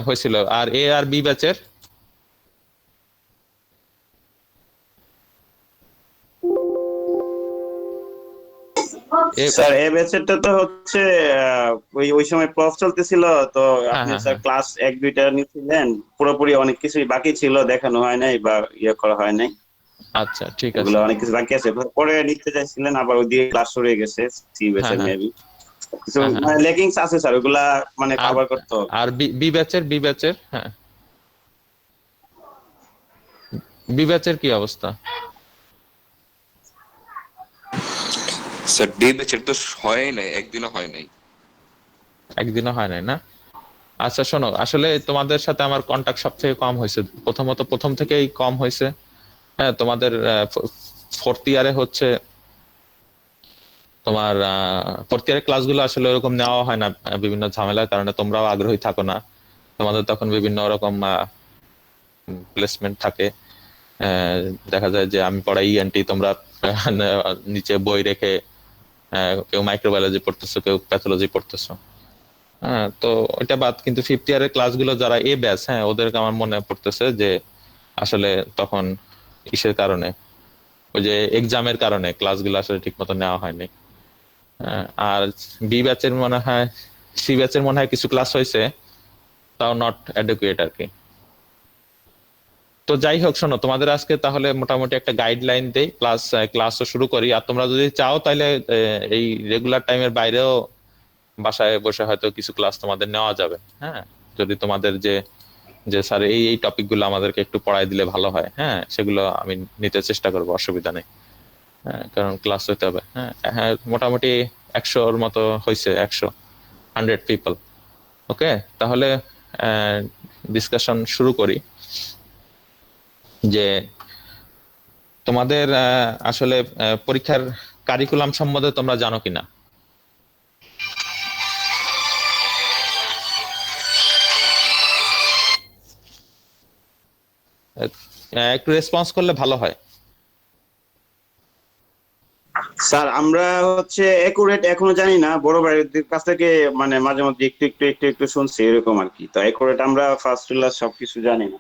হয়েছিল। আর এ আর বি ব্যাচের এ স্যার এ ব্যাচেরটা তো হচ্ছে ওই ওই সময় প্রফ চলতেছিল। তো হ্যাঁ আপনি হ্যাঁ স্যার হ্যাঁ। ক্লাস এক দুইটা নিচ্ছিলেন, পুরোপুরি অনেক কিছুই বাকি ছিল, দেখানো হয় নাই বা ইয়ে করা হয় নাই। আচ্ছা ঠিক এগুলো আছে। অনেক কিছু বাকি আছে, পরে নিতে চাইছিলেন, আবার ওইদিকে ক্লাস সরে গেছে। সি হ্যাঁ ব্যাচের হ্যাঁ মেবি কিছু হ্যাঁ হ্যাঁ মানে হ্যাঁ। লেকিংস আছে স্যার, ওগুলা মানে আর কভার করতে হবে। আর বি ব্যাচের হ্যাঁ, বি ব্যাচের কি অবস্থা? স্যার ডে ব্যাচের তো হয় নাই, একদিনও হয় নাই। একদিনও হয় নাই না? আচ্ছা শোনো, আসলে তোমাদের সাথে আমার কন্টাক্ট সব থেকে কম হয়েছে, প্রথমত প্রথম থেকেই কম হয়েছে। হ্যাঁ, তোমাদের ফোর্থ ইয়ারে হচ্ছে তোমার ফোর্থ ইয়ারের ক্লাসগুলো আসলে ওরকম নেওয়া হয় না, বিভিন্ন ঝামেলার কারণে। তোমরাও আগ্রহী থাকো না, তোমাদের তখন বিভিন্ন রকম প্লেসমেন্ট থাকে। আহ, দেখা যায় যে আমি পড়াই ইএনটি, তোমরা নিচে বই রেখে কেউ মাইক্রোবায়োলজি পড়তেছো, কেউ প্যাথোলজি পড়তেছো। হ্যাঁ, তো ওইটা বাদ, কিন্তু ফিফথ ইয়ারের ক্লাসগুলো যারা এ ব্যাচ, হ্যাঁ ওদেরকে আমার মনে পড়তেছে যে আসলে তখন ইসের কারণে, ওই যে এক্সামের কারণে ক্লাসগুলো আসলে ঠিক মতো নেওয়া হয়নি। আর বি ব্যাচের মনে হয়, সি ব্যাচের মনে হয় কিছু ক্লাস হয়েছে, তাও নট অ্যাডুকুয়েট আর কি। তো যাই হোক, শোনো, তোমাদের আজকে তাহলে মোটামুটি একটা গাইডলাইন দেই, প্লাস ক্লাসও শুরু করি। আর তোমরা যদি চাও তাহলে এই রেগুলার টাইমের বাইরেও বাসায় বসে হয়তো কিছু ক্লাস তোমাদের নেওয়া যাবে। হ্যাঁ, যদি তোমাদের যে যে স্যার এই এই টপিক গুলো আমাদেরকে একটু পড়াই দিলে ভালো হয়, হ্যাঁ সেগুলো আমি নিতে চেষ্টা করবো, অসুবিধা নেই। হ্যাঁ, কারণ ক্লাস হইতে হবে। হ্যাঁ হ্যাঁ, মোটামুটি 100-র মতো হয়েছে, 100 পিপল। ওকে, তাহলে ডিসকাশন শুরু করি যে তোমাদের আসলে পরীক্ষার কারিকুলাম সম্বন্ধে তোমরা জানো কিনা। একটু রেসপন্স করলে ভালো হয়। স্যার আমরা হচ্ছে একুরেট এখনো জানি না, বড় ভাইদের কাছ থেকে মানে মাঝে মধ্যে একটু একটু একটু একটু শুনছি এরকম আর কি। তো একুরেট আমরা ফার্স্ট ক্লাস সবকিছু জানি না,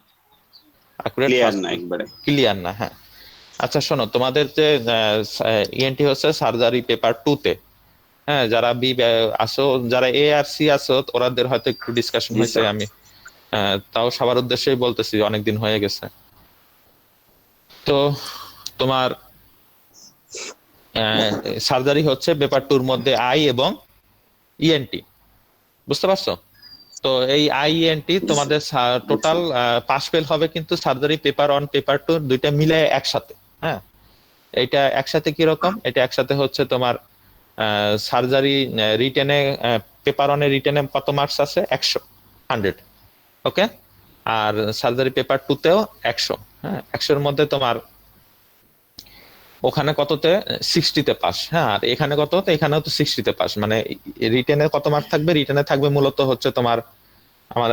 অ্যাকুরেট ক্লিয়ার ফার্স্ট না একবারে। ক্লিয়ার না, হ্যাঁ। আচ্ছা শোনো, তোমাদের যে ইএনটি হচ্ছে সার্জারি পেপার 2-তে। হ্যাঁ, যারা বি আসো, যারা এ আর সি আসো, ওরাদের হয়তো একটু ডিসকাশন জি হয়েছে। স্যার। আমি তাও সবার উদ্দেশ্যেই বলতেছি, অনেকদিন হয়ে গেছে। তো তোমার সার্জারি হচ্ছে পেপার 2-র মধ্যে আই এবং ইএনটি, বুঝতে পারছো? তো এই আইএনটি জি স্যার। তোমাদের বুঝছি। টোটাল পাস ফেল হবে কিন্তু সার্জারি পেপার 1 পেপার 2 দুইটা মিলে একসাথে। হ্যাঁ, এটা একসাথে কিরকম, এটা একসাথে হচ্ছে তোমার সার্জারি রিটেনে, পেপার 1-এ রিটেনে কত মার্কস আছে? 100। ওকে, আর সার্জারি পেপার 2-তেও 100। হ্যাঁ, 100-র মধ্যে তোমার ওখানে কততে? 60-তে পাস। হ্যাঁ, আর এখানে কত? এখানেও তো 60-তে পাস। মানে রিটেনে কত মার্ক থাকবে? রিটেনে থাকবে মূলত হচ্ছে তোমার, আমার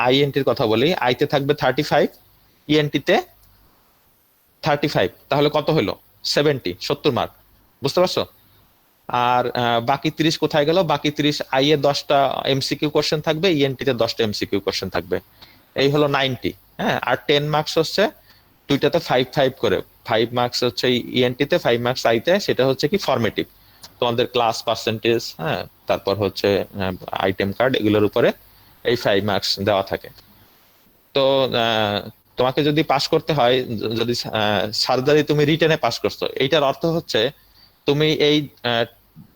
আইএনটির কথা বলি, আইতে থাকবে 35, ইএনটিতে 35। তাহলে কত হলো? 70 মার্ক, বুঝতে পারছো? আর বাকি 30 কোথায় গেল? বাকি 30, আই এ 10টা এমসিকিউ কোশ্চেন থাকবে, ইএনটিতে 10টা এমসিকিউ কোশ্চেন থাকবে। এই হলো 90। হ্যাঁ, আর 10 মার্কস হচ্ছে দুইটাতে 5 5 করে। 5 মার্কস হচ্ছে ইএনটিতে, 5 মার্কস আইতে, সেটা হচ্ছে কি ফর্মেটিভ, তোমাদের ক্লাস পার্সেন্টেজ, হ্যাঁ তারপর হচ্ছে আইটেম কার্ড, এগুলোর উপরে এই 5 মার্কস দেওয়া থাকে। তো আহ, তোমাকে যদি পাশ করতে হয়, যদি সার্জারি তুমি রিটেনে পাশ করছো, এইটার অর্থ হচ্ছে তুমি এই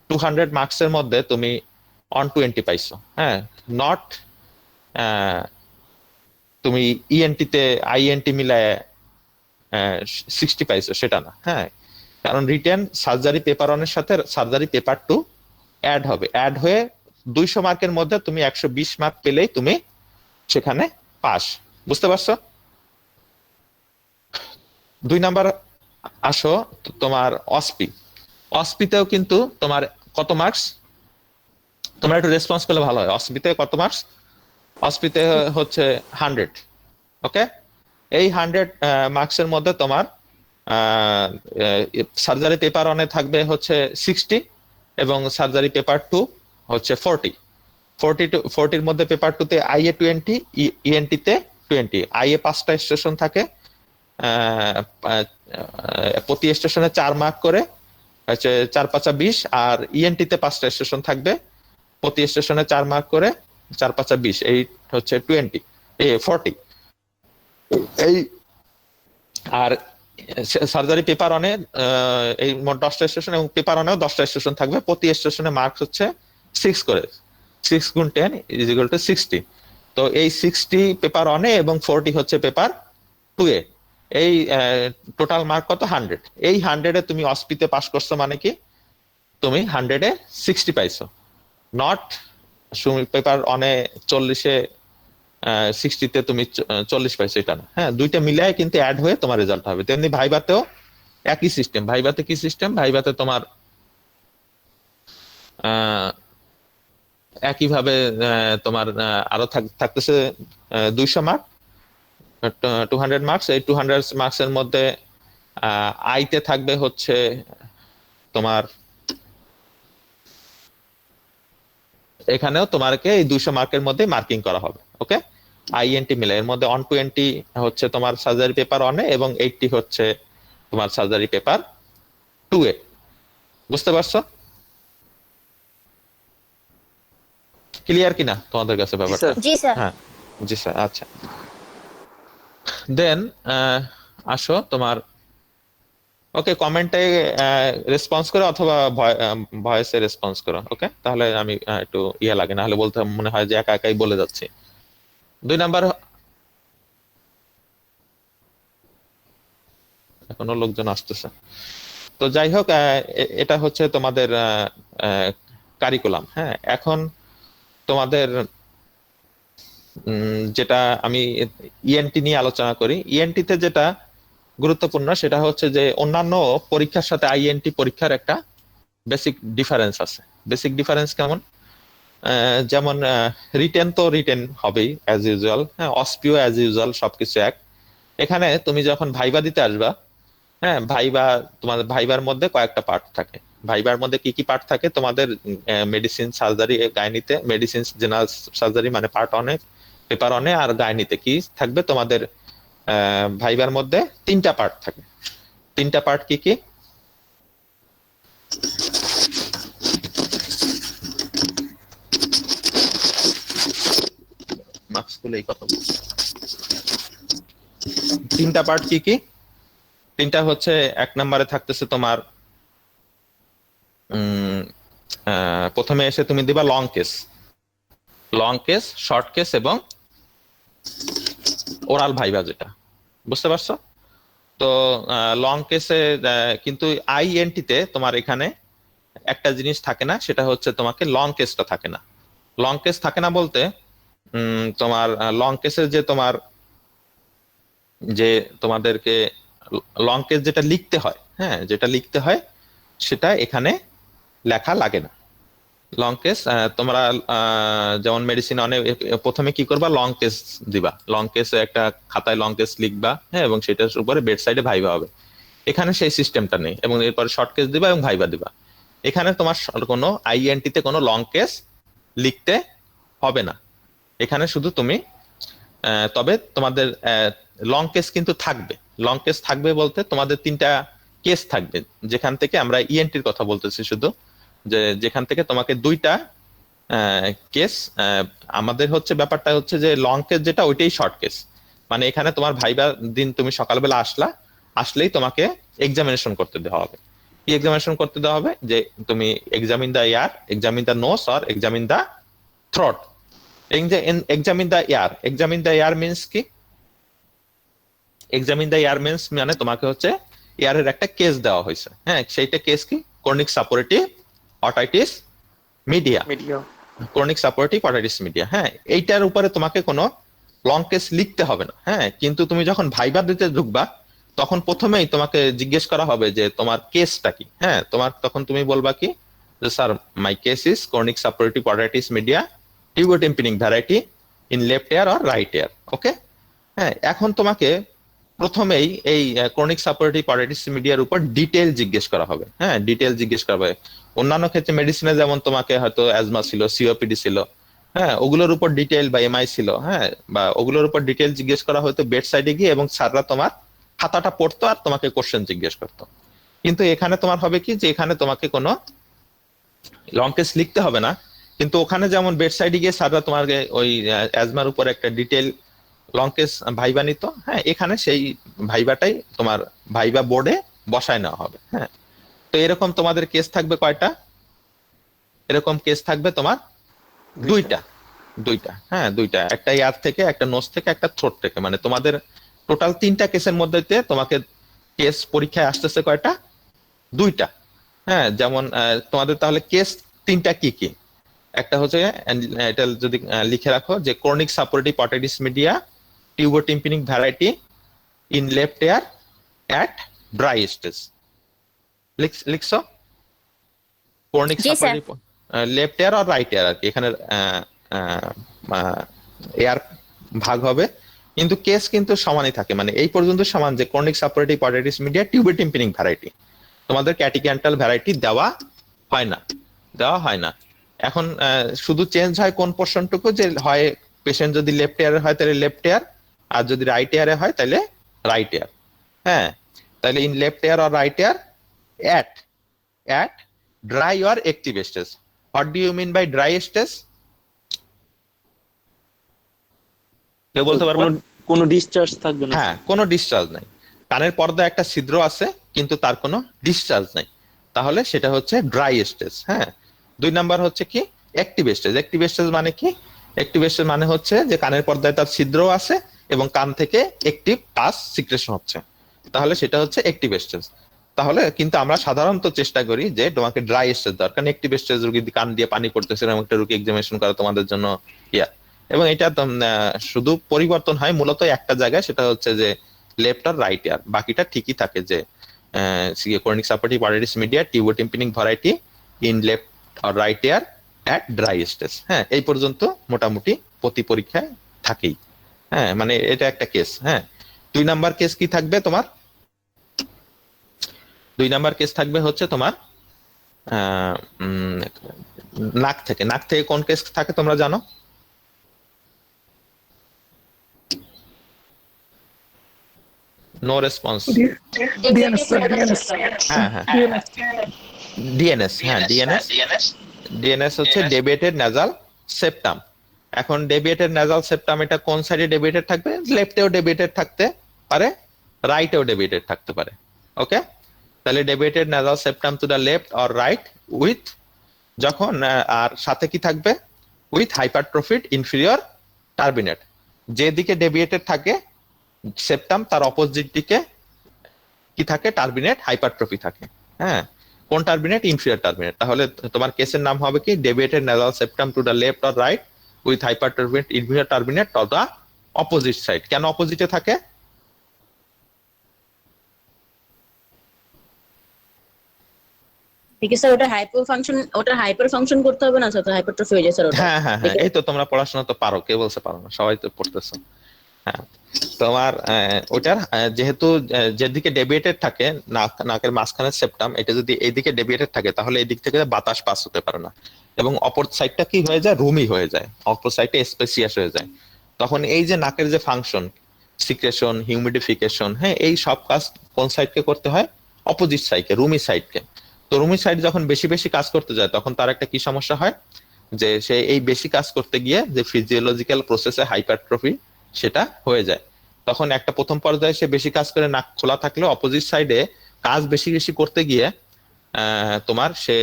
200 মার্কসের মধ্যে তুমি 120 পাইছো। হ্যাঁ, নট তুমি ইএনটিতে আইএনটি মিলায় 60 পাইছো, সেটা না। হ্যাঁ, কারণ রিটেন সার্জারি পেপার 1-এর সাথে সার্জারি পেপার 2 অ্যাড হবে, অ্যাড হয়ে 200 মার্কের মধ্যে তুমি 120 মার্ক পেলেই তুমি সেখানে পাস, বুঝতে পারছো? 2 নাম্বার আসো, তোমার অসপি। অসপিতেও কিন্তু তোমার কত মার্কস? তোমরা একটু রেসপন্স করলে ভালো হয়। অসপিতে কত মার্কস? অসপিতে হচ্ছে 100। ওকে, এই 100 মার্কসের মধ্যে তোমার সার্জারি পেপার 1-এ থাকবে হচ্ছে 60, এবং সার্জারি পেপার 2 হচ্ছে 40। 40 মধ্যে পেপার 2 তে আইএ 20, ইএনটি তে 20। আইএ 5টা স্টেশন থাকে, প্রতি স্টেশনে 4 মার্ক করে, হচ্ছে 4 5 20। আর ইএনটি তে 5টা স্টেশন থাকবে, প্রতি স্টেশনে 4 মার্ক করে, 4 5 20, এই হচ্ছে 40। এই আর সার্জারি পেপার অনে এই মোট 10টা স্টেশন, এবং পেপার অনেও 10টা স্টেশন থাকবে, প্রতি স্টেশনে মার্কস হচ্ছে 6 করে, 6 গুণ 10 = 60। তো এই 60 পেপার অনে এবং 40 হচ্ছে পেপার 2 এ। এই টোটাল মার্ক কত? 100। এই 100-এ তুমি অসপিতে পাস করছো, মানে কি তুমি 100-এ 60 পাইছো। নট পেপার অনে 40-এ 60-তে তুমি 40 পাইছো, এটা না। হ্যাঁ, দুইটা মিলায় কিন্তু অ্যাড হয়ে তোমার রেজাল্ট হবে। তেমনি ভাইভাতেও একই সিস্টেম। ভাইভাতে কি সিস্টেম? ভাইভাতে তোমার একইভাবে তোমার আরো থাকতেছে 200 মার্ক, 200 মার্কস। এই 200 মার্কসের মধ্যে আইতে থাকবে হচ্ছে তোমার, এখানেও তোমাকে এই 200 মার্কের মধ্যে মার্কিং করা হবে। ওকে, আইএনটি মিলে এর মধ্যে 120 হচ্ছে তোমার সার্জারি পেপার অনে, এবং 80 হচ্ছে তোমার সার্জারি পেপার 2 এ। বুঝতে পারছো? ক্লিয়ার কিনা তোমাদের কাছে ব্যাপারটা? জি স্যার। হ্যাঁ, জি স্যার। আচ্ছা, দেন আসো তোমার, ওকে, কমেন্টে রেসপন্স করো অথবা ভয়েসে রেসপন্স করো। ওকে, তাহলে আমি একটু লাগে, না হলে বলতে মনে হয় যে একা একাই বলে যাচ্ছি। 2 নাম্বার, এখনো লোকজন আসতেছে। তো যাই হোক, এটা হচ্ছে তোমাদের কারিকুলাম। হ্যাঁ, এখন তোমাদের যেটা আমি ইএনটি নিয়ে আলোচনা করি, ইএনটি তে যেটা গুরুত্বপূর্ণ সেটা হচ্ছে যে অন্যান্য পরীক্ষার সাথে আইএনটি পরীক্ষার একটা বেসিক ডিফারেন্স আছে। বেসিক ডিফারেন্স কেমন? যেমন রিটেন তো রিটেন হবেই অ্যাজ ইউজুয়াল, হ্যাঁ, অসপিও অ্যাজ ইউজুয়াল, সবকিছু এক। এখানে তুমি যখন ভাইবা দিতে আসবা, হ্যাঁ, তোমাদের ভাইবার মধ্যে কয়েকটা পার্ট থাকে। ভাইবার মধ্যে কি কি পার্ট থাকে? তোমাদের মেডিসিন, সার্জারি, গাইনিতে মেডিসিন জেনারেল সার্জারি মানে পার্ট অনে, পেপার অনে, আর গাইনিতে কি থাকবে? তোমাদের ভাইবার মধ্যে 3টা পার্ট থাকে। 3টা পার্ট কি কি? মার্কস গুলো এই কথা বলছি। 3টা পার্ট কি কি? 3টা হচ্ছে, 1 নম্বরে থাকতেছে তোমার প্রথমে এসে তুমি দিবা লং কেস, শর্ট কেস এবং ওরাল ভাইবা, যেটা। বুঝতে পারছো? তো লং কেসে কিন্তু আইএনটিতে তোমার এখানে একটা জিনিস থাকে না, সেটা হচ্ছে তোমাকে লং কেসটা থাকে না। লং কেস থাকে না বলতে তোমার লং কেসের যে তোমাদেরকে লং কেস যেটা লিখতে হয়, হ্যাঁ, যেটা লিখতে হয় সেটা এখানে লেখা লাগে না। লং কেস তোমরা যেমন মেডিসিন অনেক প্রথমে কি করবা? লং কেস দিবা, লং কেসে একটা খাতায় লং কেস লিখবা, হ্যাঁ, এবং সেটার উপরে বেড সাইডে ভাইবা হবে। এখানে সেই সিস্টেমটা নেই, এবং এরপরে শর্ট কেস দিবা এবং ভাইবা দিবা। এখানে তোমার কোনো আইএনটিতে কোনো লং কেস লিখতে হবে না। এখানে শুধু তুমি তবে তোমাদের লং কেস কিন্তু থাকবে। লং কেস থাকবে বলতে তোমাদের 3টা কেস থাকবে, যেখান থেকে আমরা ইএনটির কথা বলতেছি শুধু, যে যেখান থেকে তোমাকে 2টা কেস, আমাদের হচ্ছে ব্যাপারটা হচ্ছে যে লং কেস যেটা, ওইটাই শর্ট কেস। মানে এখানে তোমার ভাইবা দিন তুমি সকালবেলা আসলেই তোমাকে এক্সামিনেশন করতে দেওয়া হবে। কি এক্সামিনেশন করতে দেওয়া হবে? যে তুমি examine the ear, examine the nose, or examine the throat. Examine the ear, examine the ear means কি? এক্সামিন দা ইয়ার মিন্স মানে তোমাকে হচ্ছে ইয়ারের একটা কেস দেওয়া হয়েছে, হ্যাঁ, সেইটা কেস কি? Chronic suppurative otitis media, chronic suppurative otitis media. হ্যাঁ, এইটার উপরে তোমাকে কোনো লং কেস লিখতে হবে না। হ্যাঁ, কিন্তু তুমি যখন ভাইবা দিতে ঢুকবা তখন প্রথমেই তোমাকে জিজ্ঞেস করা হবে যে তোমার কেসটা কি। হ্যাঁ, তখন তুমি বলবা কি? যে sir, my case is chronic suppurative otitis media, tubotympanic variety in left ear or right ear. Okay, হ্যাঁ, এখন তোমাকে প্রথমেই এই ক্রনিক সাপোরেটিভ অটাইটিস মিডিয়ার উপর ডিটেল জিজ্ঞেস করা হবে। হ্যাঁ, ডিটেল জিজ্ঞেস করা হবে। অন্যান্য ক্ষেত্রে মেডিসিনে যেমন তোমাকে হয়তো অ্যাজমা ছিল, সিওপিডি ছিল, হ্যাঁ, ওগুলোর উপর ডিটেইল বা এমআই ছিল, হ্যাঁ, বা ওগুলোর উপর ডিটেইল জিজ্ঞেস করা হতো বেড সাইডে গিয়ে, এবং স্যাররা তোমার খাতাটা পড়তো আর তোমাকে কোশ্চেন জিজ্ঞেস করতো। কিন্তু এখানে তোমার হবে কি, যে এখানে তোমাকে কোনো লং কেস লিখতে হবে না, কিন্তু ওখানে যেমন বেড সাইডে গিয়ে স্যাররা তোমাকে ওই অ্যাজমার উপর একটা ডিটেইল লং কেস ভাইবা নিত, হ্যাঁ, এখানে সেই ভাইবাটাই তোমার ভাইবা বোর্ডে বসায় নেওয়া হবে। হ্যাঁ, তো এরকম তোমাদের কেস থাকবে কয়টা? এরকম কেস থাকবে তোমার দুইটা। দুইটা, হ্যাঁ, দুইটা, একটা ইয়ার থেকে, একটা নোস থেকে, একটা থ্রোট থেকে, মানে তোমাদের টোটাল 3টা কেসের মধ্যে তোমাকে কেস পরীক্ষায় আসতেছে কয়টা? দুইটা। হ্যাঁ, যেমন তোমাদের তাহলে কেস 3টা কি কি? একটা হচ্ছে এটা যদি লিখে রাখো, যে chronic suppurative otitis media tubotympanic variety in left ear at dry stage. লিখছো ক্রনিক জি স্যার। সাপোরেটিভ লেফট এয়ার আর রাইট এয়ার আর কি, এখানে এয়ার ভাগ হবে, কিন্তু কেস কিন্তু সমানই থাকে, মানে এই পর্যন্ত সমান, যে chronic suppurative otitis media tubotympanic variety, তোমাদের ক্যাটিক্যান্টাল ভ্যারাইটি দেওয়া হয় না, দেওয়া হয় না। এখন শুধু চেঞ্জ হয় কোন পোর্শনটুকু, যে হয় পেশেন্ট যদি লেফট এয়ারে হয় তাহলে লেফট এয়ার, আর যদি রাইট এয়ারে হয় তাহলে রাইট এয়ার। হ্যাঁ, তাহলে ইন লেফট এয়ার আর right ear at at dry or active stage. What do you mean by dry stage? কেউ বলতে পারবেন? কোনো ডিসচার্জ থাকবে না। হ্যাঁ, কোনো ডিসচার্জ নাই, কানের পর্দা একটা ছিদ্র আছে কিন্তু তার কোনো ডিসচার্জ নাই, তাহলে সেটা হচ্ছে ড্রাই স্টেজ। হ্যাঁ, 2 নাম্বার হচ্ছে কি অ্যাক্টিভ স্টেজ। অ্যাক্টিভ স্টেজ মানে কি? অ্যাক্টিভ স্টেজ মানে হচ্ছে যে কানের পর্দায় তার ছিদ্র আছে এবং কান থেকে অ্যাক্টিভ পাস সিক্রেশন হচ্ছে, তাহলে সেটা হচ্ছে অ্যাক্টিভ স্টেজ। তাহলে কিন্তু আমরা সাধারণত চেষ্টা করি যে তোমাকে ড্রাই স্টেজ দরকার, কারণ অ্যাক্টিভ স্টেজ রোগী কান দিয়ে পানি পড়তেছে এরকম একটা রোগী এক্সামিনেশন করা তোমাদের জন্য ইয়া। এবং এটা শুধু পরিবর্তন হয় মূলত একটা জায়গায়, সেটা হচ্ছে যে লেফট আর রাইট এয়ার, বাকিটা ঠিকই থাকে, যে chronic suppurative otitis media tubotympanic variety in left আর right ear at dry stage. হ্যাঁ, এই পর্যন্ত মোটামুটি প্রতি পরীক্ষায় থাকেই। হ্যাঁ, মানে এটা একটা কেস। হ্যাঁ, 2 নাম্বার কেস কি থাকবে তোমার? 2 নাম্বার কেস থাকবে হচ্ছে তোমার নাক থেকে। নাক থেকে কোন কেস থাকে তোমরা জানো? No response. হ্যাঁ হ্যাঁ, ডিএনএস। হ্যাঁ, ডিএনএস। ডিএনএস হচ্ছে ডেভিয়েটেড নাসাল সেপ্টাম। এখন ডেভিয়েটেড নাসাল সেপ্টাম এটা কোন সাইডে ডেভিয়েটেড থাকবে? লেফটেও ডেভিয়েটেড থাকতে পারে, রাইটেও ডেভিয়েটেড থাকতে পারে। ওকে, তাহলে deviated nasal septum to the left or right with, যখন আর সাথে কি থাকবে? With hypertrophied inferior turbinate. যেদিকে ডেভিয়েটেড থাকে সেপ্টাম, তার অপোজিট দিকে কি থাকে? টার্বিনেট, হাইপারট্রফি থাকে। হ্যাঁ, কোন টার্বিনেট? Inferior turbinate. তাহলে তোমার কেসের নাম হবে কি? Deviated nasal septum to the left or right with hypertrophied inferior turbinate or the opposite side. কেন অপোজিটে থাকে? ঠিক আছে স্যার, ওটা হাইপার ফাংশন করতে হবে না স্যার, তো হাইপারট্রফি হয়ে যায় স্যার ওটা। হ্যাঁ হ্যাঁ হ্যাঁ, এই তো তোমরা পড়াশোনা তো পারো, কে বলছে পারো না? সবাই তো পড়তেছো। হ্যাঁ, তোমার ওটার যেহেতু যেদিকে ডেভিয়েটেড থাকে নাকের মাঝখানে সেপ্টাম, এটা যদি এইদিকে ডেভিয়েটেড থাকে তাহলে এই দিক থেকে বাতাস পাস হতে পারে না, এবং অপর সাইডটা কি হয়ে যায়? রুমি হয়ে যায়, অপর সাইডটা স্পেসিয়াস হয়ে যায়। তখন এই যে নাকের যে ফাংশন, সিক্রেশন, হিউমিডিফিকেশন, হ্যাঁ, এই সব কাজ কোন সাইডকে করতে হয়? অপোজিট সাইডকে, রুমি সাইডকে। তো রুমি সাইড যখন বেশি বেশি কাজ করতে যায় তখন তার একটা কি সমস্যা হয়? যে সে এই বেশি কাজ করতে গিয়ে যে ফিজিওলজিক্যাল প্রসেসে হাইপারট্রফি সেটা হয়ে যায়। তখন একটা প্রথম পর্যায়ে সে বেশি কাজ করে নাক খোলা থাকলে অপোজিট সাইডে কাজ বেশি বেশি করতে গিয়ে তোমার সে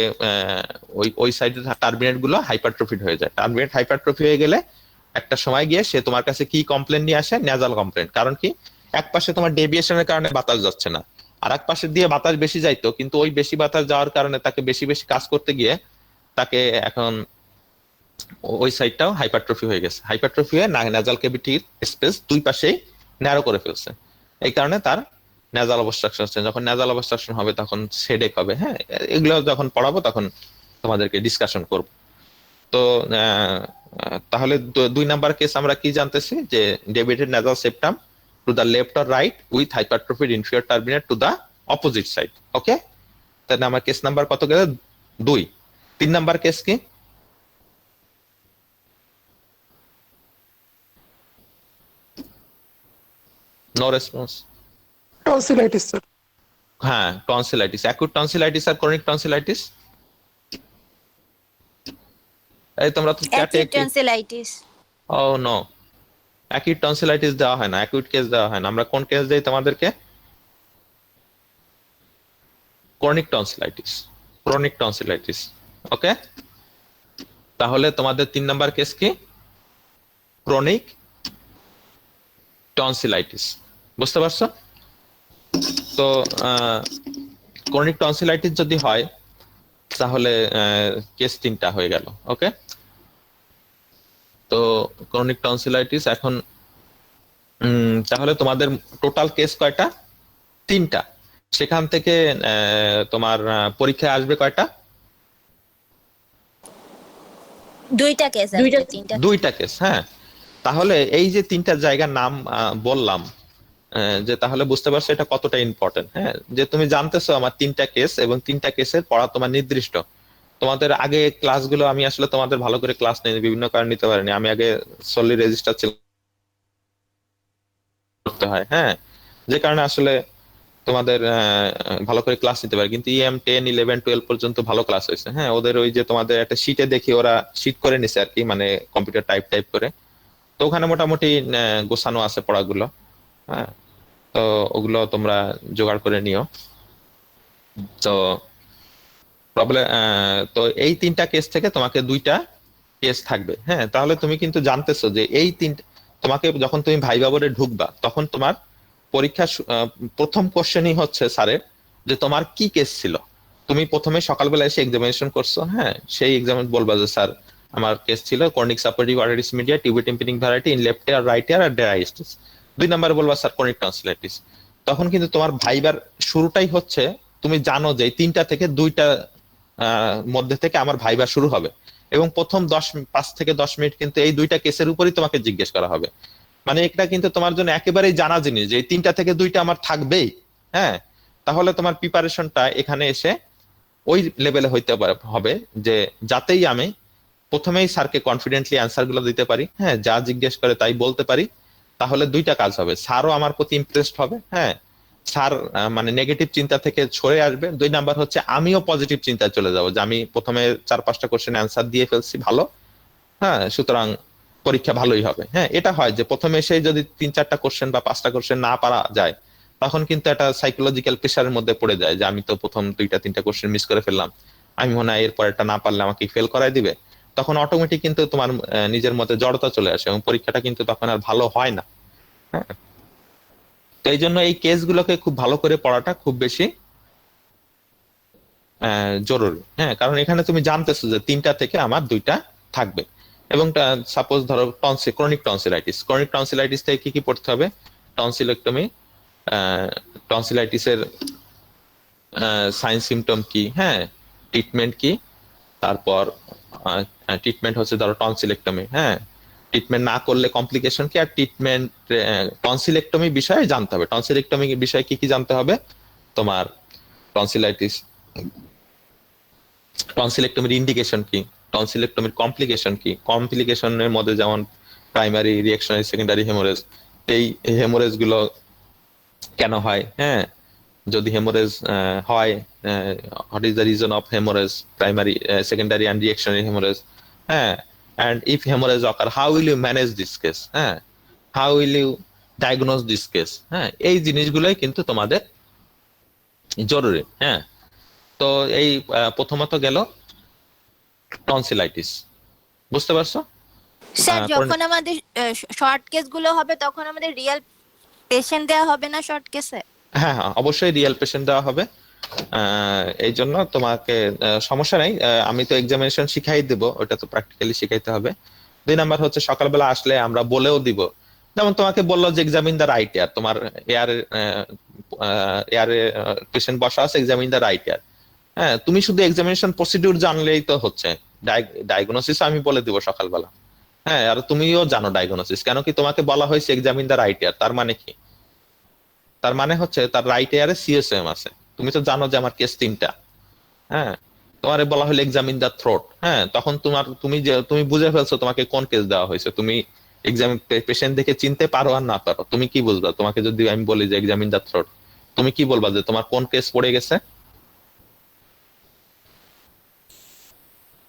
ওই সাইডে টার্বিনেট গুলো হাইপারট্রফিড হয়ে যায়। টার্বিনেট হাইপারট্রফি হয়ে গেলে একটা সময় গিয়ে সে তোমার কাছে কি কমপ্লেন নিয়ে আসে? Nasal complain. কারণ কি? এক পাশে তোমার ডেভিয়েশনের কারণে বাতাস যাচ্ছে না, আর এক পাশে দিয়ে বাতাস বেশি যাইতো, কিন্তু ওই বেশি বাতাস যাওয়ার কারণে তাকে বেশি বেশি কাজ করতে গিয়ে তাকে এখন ওই সাইডটাও হাইপারট্রফি হয়ে গেছে। হাইপারট্রফি হয়ে নেজাল ক্যাভিটির স্পেস দুই পাশেই ন্যারো করে ফেলছে, এই কারণে তার নেজাল অবস্ট্রাকশন হচ্ছে। যখন নেজাল অবস্ট্রাকশন হবে তখন সেডেক হবে। হ্যাঁ, এগুলো যখন পড়াবো তখন তোমাদেরকে ডিসকাশন করব। তো তাহলে 2 নাম্বার কেস আমরা কি জানতেছি? যে deviated nasal septum to the left or right with hypertrophied inferior turbinate to the opposite side. Okay, তাহলে আমার কেস নাম্বার কত গেল? 2। 3 নাম্বার কেস কি? No response. Tonsillitis sir. হ্যাঁ, টনসিলাইটিস, অ্যাকুট টনসিলাইটিস আর ক্রনিক টনসিলাইটিস। এই তোমরা তো চ্যাটে acute tonsillitis. Oh no, acute tonsillitis দেওয়া হয় না, অ্যাকিউট কেস দেওয়া হয় না। আমরা কোন কেস দেই তোমাদেরকে? Chronic tonsillitis, chronic tonsillitis. Okay, তাহলে তোমাদের 3 নাম্বার কেস কি? Chronic tonsillitis. বুঝতে পারছো? তো ক্রনিক টনসিলাইটিস যদি হয় তাহলে কেস 3টা হয়ে গেল। ওকে, তো ক্রনিক টনসিলাইটিস এখন তাহলে তোমাদের টোটাল কেস কয়টা? 3টা। সেখান থেকে তোমার পরীক্ষায় আসবে কয়টা? 2টা কেস আছে, দুইটা- 3টা। 2টা কেস। হ্যাঁ, তাহলে এই যে 3টা জায়গার নাম বললাম, যে তাহলে বুঝতে পারছো এটা কতটা ইম্পর্টেন্ট। হ্যাঁ, যে তুমি জানতেছো আমার 3টা কেস এবং 3টা কেসের পড়া তোমার নির্দিষ্ট। তোমাদের আগে ক্লাসগুলো আমি আসলে তোমাদের ভালো করে ক্লাস নেই, বিভিন্ন কারণে নিতে পারিনি। আমি আগে সলি রেজিস্টার ছিল করতে হয়। হ্যাঁ, যে কারণে আসলে তোমাদের ভালো করে ক্লাস নিতে পারে। কিন্তু EM 10, 11, 12 পর্যন্ত ভালো ক্লাস হয়েছে। হ্যাঁ, ওদের ওই যে তোমাদের একটা শিটে দেখি ওরা শিট করে নিছে আর কি, মানে কম্পিউটার টাইপ করে। তো ওখানে মোটামুটি গোছানো আছে পড়াগুলো। হ্যাঁ, তো ওগুলো তোমরা জোগাড় করে নিও। তো প্রবলেম, তো এই 3টা কেস থেকে তোমাকে 2টা কেস থাকবে। হ্যাঁ, তাহলে তুমি কিন্তু জানতেছো যে এই 3, তোমাকে যখন তুমি ভাইভা বোর্ডে ঢুকবা তখন তোমার পরীক্ষা প্রথম কোশ্চেনই হচ্ছে স্যারের যে তোমার কি কেস ছিল। তুমি প্রথমে সকালবেলা এসে এক্সামিনেশন করছো। হ্যাঁ, সেই এক্সামে বলবা যে স্যার আমার কেস ছিল chronic suppurative otitis media tubotympanic variety in left ear, right ear আর ডায়াস্টিস। 2 নম্বরে বলবা স্যার ক্রনিক টনসিলাইটিস। তখন কিন্তু তোমার ভাইবার শুরুটাই হচ্ছে, তুমি জানো যে 3টা থেকে 2টা মধ্যে থেকে আমার ভাইবা শুরু হবে এবং প্রথম 5 থেকে 10 মিনিট কিন্তু এই 2টা কেসের উপরই তোমাকে জিজ্ঞেস করা হবে। মানে এটা কিন্তু তোমার জন্য একেবারেই জানা জিনিস যে 3টা থেকে 2টা আমার থাকবেই। হ্যাঁ, তাহলে তোমার প্রিপারেশনটা এখানে এসে ওই লেভেলে হইতে হবে যে যাতেই আমি প্রথমেই স্যারকে কনফিডেন্টলি অ্যান্সার গুলো দিতে পারি। হ্যাঁ, যা জিজ্ঞেস করে তাই বলতে পারি। তাহলে 2টা কাজ হবে, স্যারও আমার প্রতি ইমপ্রেসড হবে। হ্যাঁ, স্যার মানে নেগেটিভ চিন্তা থেকে সরে আসবে। 2 নাম্বার হচ্ছে আমিও পজিটিভ চিন্তায় চলে যাবো যে আমি প্রথমে 4-5টা কোশ্চেন অ্যান্সার দিয়ে ফেলছি ভালো। হ্যাঁ, সুতরাং পরীক্ষা ভালোই হবে। হ্যাঁ, এটা হয় যে প্রথমে এসে যদি 3-4টা কোশ্চেন বা 5টা কোশ্চেন না পারা যায় তখন কিন্তু একটা সাইকোলজিক্যাল প্রেশারের মধ্যে পড়ে যায় যে আমি তো প্রথম 2-3টা কোশ্চেন মিস করে ফেললাম, আমি মনে হয় এরপর এটা না পারলে আমাকে ফেল করাই দিবে। তখন অটোমেটিক কিন্তু তোমার নিজের মধ্যে জড়তা চলে আসে এবং পরীক্ষাটা কিন্তু তখন আর ভালো হয় না। হ্যাঁ, তো এই জন্য এই কেসগুলোকে খুব ভালো করে পড়াটা খুব বেশি জরুরি। হ্যাঁ, কারণ এখানে তুমি জানতেছো যে 3টা থেকে আমার 2টা থাকবে। এবং সাপোজ ধরো ক্রনিক টনসিলাইটিস, ক্রনিক টনসিলাইটিস থেকে কি কি পড়তে হবে? টনসিলেক্টমি, টনসিলাইটিসের সাইন সিমটম কি, হ্যাঁ, ট্রিটমেন্ট কি, তারপর ট্রিটমেন্ট হচ্ছে ধরো টনসিলেক্টমি। হ্যাঁ, ট্রিটমেন্ট না করলে কমপ্লিকেশন কি, আর ট্রিটমেন্ট টনসিলেক্টমি বিষয়ে জানতে হবে। টনসিলেক্টমি বিষয়ে কি কি জানতে হবে তোমার? টনসিলাইটিস, টনসিলেক্টমির ইন্ডিকেশন কি, টনসিলেক্টমির কমপ্লিকেশন কি, কমপ্লিকেশনের মধ্যে যেমন প্রাইমারি, রিঅ্যাকশনারি, সেকেন্ডারি হেমোরেজ, এই হেমোরেজ গুলো কেন হয়। হ্যাঁ, যদি হেমোরেজ হয়, what is the reason of haemorrhage, primary, secondary and reactionary haemorrhage. হ্যাঁ, and if hemorrhage occur, how will you manage this case? হ্যাঁ, how will you diagnose this case? হ্যাঁ, এই জিনিসগুলোই কিন্তু তোমাদের জরুরি। হ্যাঁ, তো এই প্রথমত গেল টনসিলাইটিস। বুঝতে পারছো? স্যার যখন আমাদের শর্ট কেস গুলো হবে তখন আমাদের রিয়েল পেশেন্ট দেওয়া হবে না শর্ট কেসে? হ্যাঁ হ্যাঁ, অবশ্যই রিয়েল পেশেন্ট দেওয়া হবে। এই জন্য তোমাকে সমস্যা নেই, আমি তো এক্সামিনেশন শিখাই দেব, ওটা তো প্র্যাকটিক্যালি শিখাইতে হবে। 2 নাম্বার হচ্ছে সকালবেলা আসলে আমরা বলেও দিব, যেমন তোমাকে বললো যে এক্সামিন দ্য রাইট ইয়ার, তোমার এয়ারে পেশেন্ট বসা আছে, এক্সামিন দ্য রাইট ইয়ার। হ্যাঁ, তুমি শুধু এক্সামিনেশন প্রসিডিউর জানলেই তো হচ্ছে, ডায়াগনোসিস আমি বলে দিব সকালবেলা। হ্যাঁ, আর তুমিও জানো ডায়াগনোসিস, কেন কি তোমাকে বলা হয়েছে এক্সামিন দ্য রাইট ইয়ার, তার মানে কি? তার মানে হচ্ছে তার রাইট ইয়ারে CSM আছে। তুমি তো জানো যে আমার কেস 3টা। হ্যাঁ, তোমারে বলা হলো এক্সামিন দ্য থ্রোট। হ্যাঁ, তখন তুমি বুঝে ফেলছো তোমাকে কোন কেস দেওয়া হয়েছে, তুমি এক্সাম পেশেন্ট দেখে চিনতে পারো আর না পারো, তুমি কি বুঝবা? তোমাকে যদি আমি বলি যে এক্সামিন দ্য থ্রোট, তুমি কি বলবা যে তোমার কোন কেস পড়ে গেছে?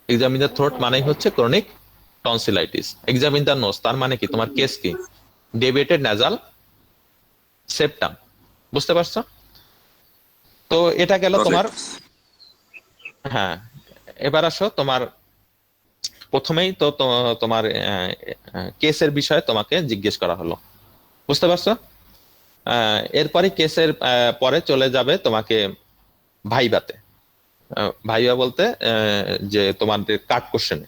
এক্সামিন দ্য থ্রোট মানেই হচ্ছে chronic tonsillitis. Examine the nose তার মানে কি, তোমার কেস কি? Deviated nasal septum. বুঝতে পারছো? তো এটা গেল তোমার। হ্যাঁ, এবার আসো তোমার প্রথমেই তো তোমার কেসের বিষয়ে তোমাকে জিজ্ঞেস করা হলো, বুঝতে পারছো? এরপরে কেসের পরে চলে যাবে তোমাকে ভাইভাতে। ভাইভা বলতে যে তোমাদের কাট কোশ্চেনে,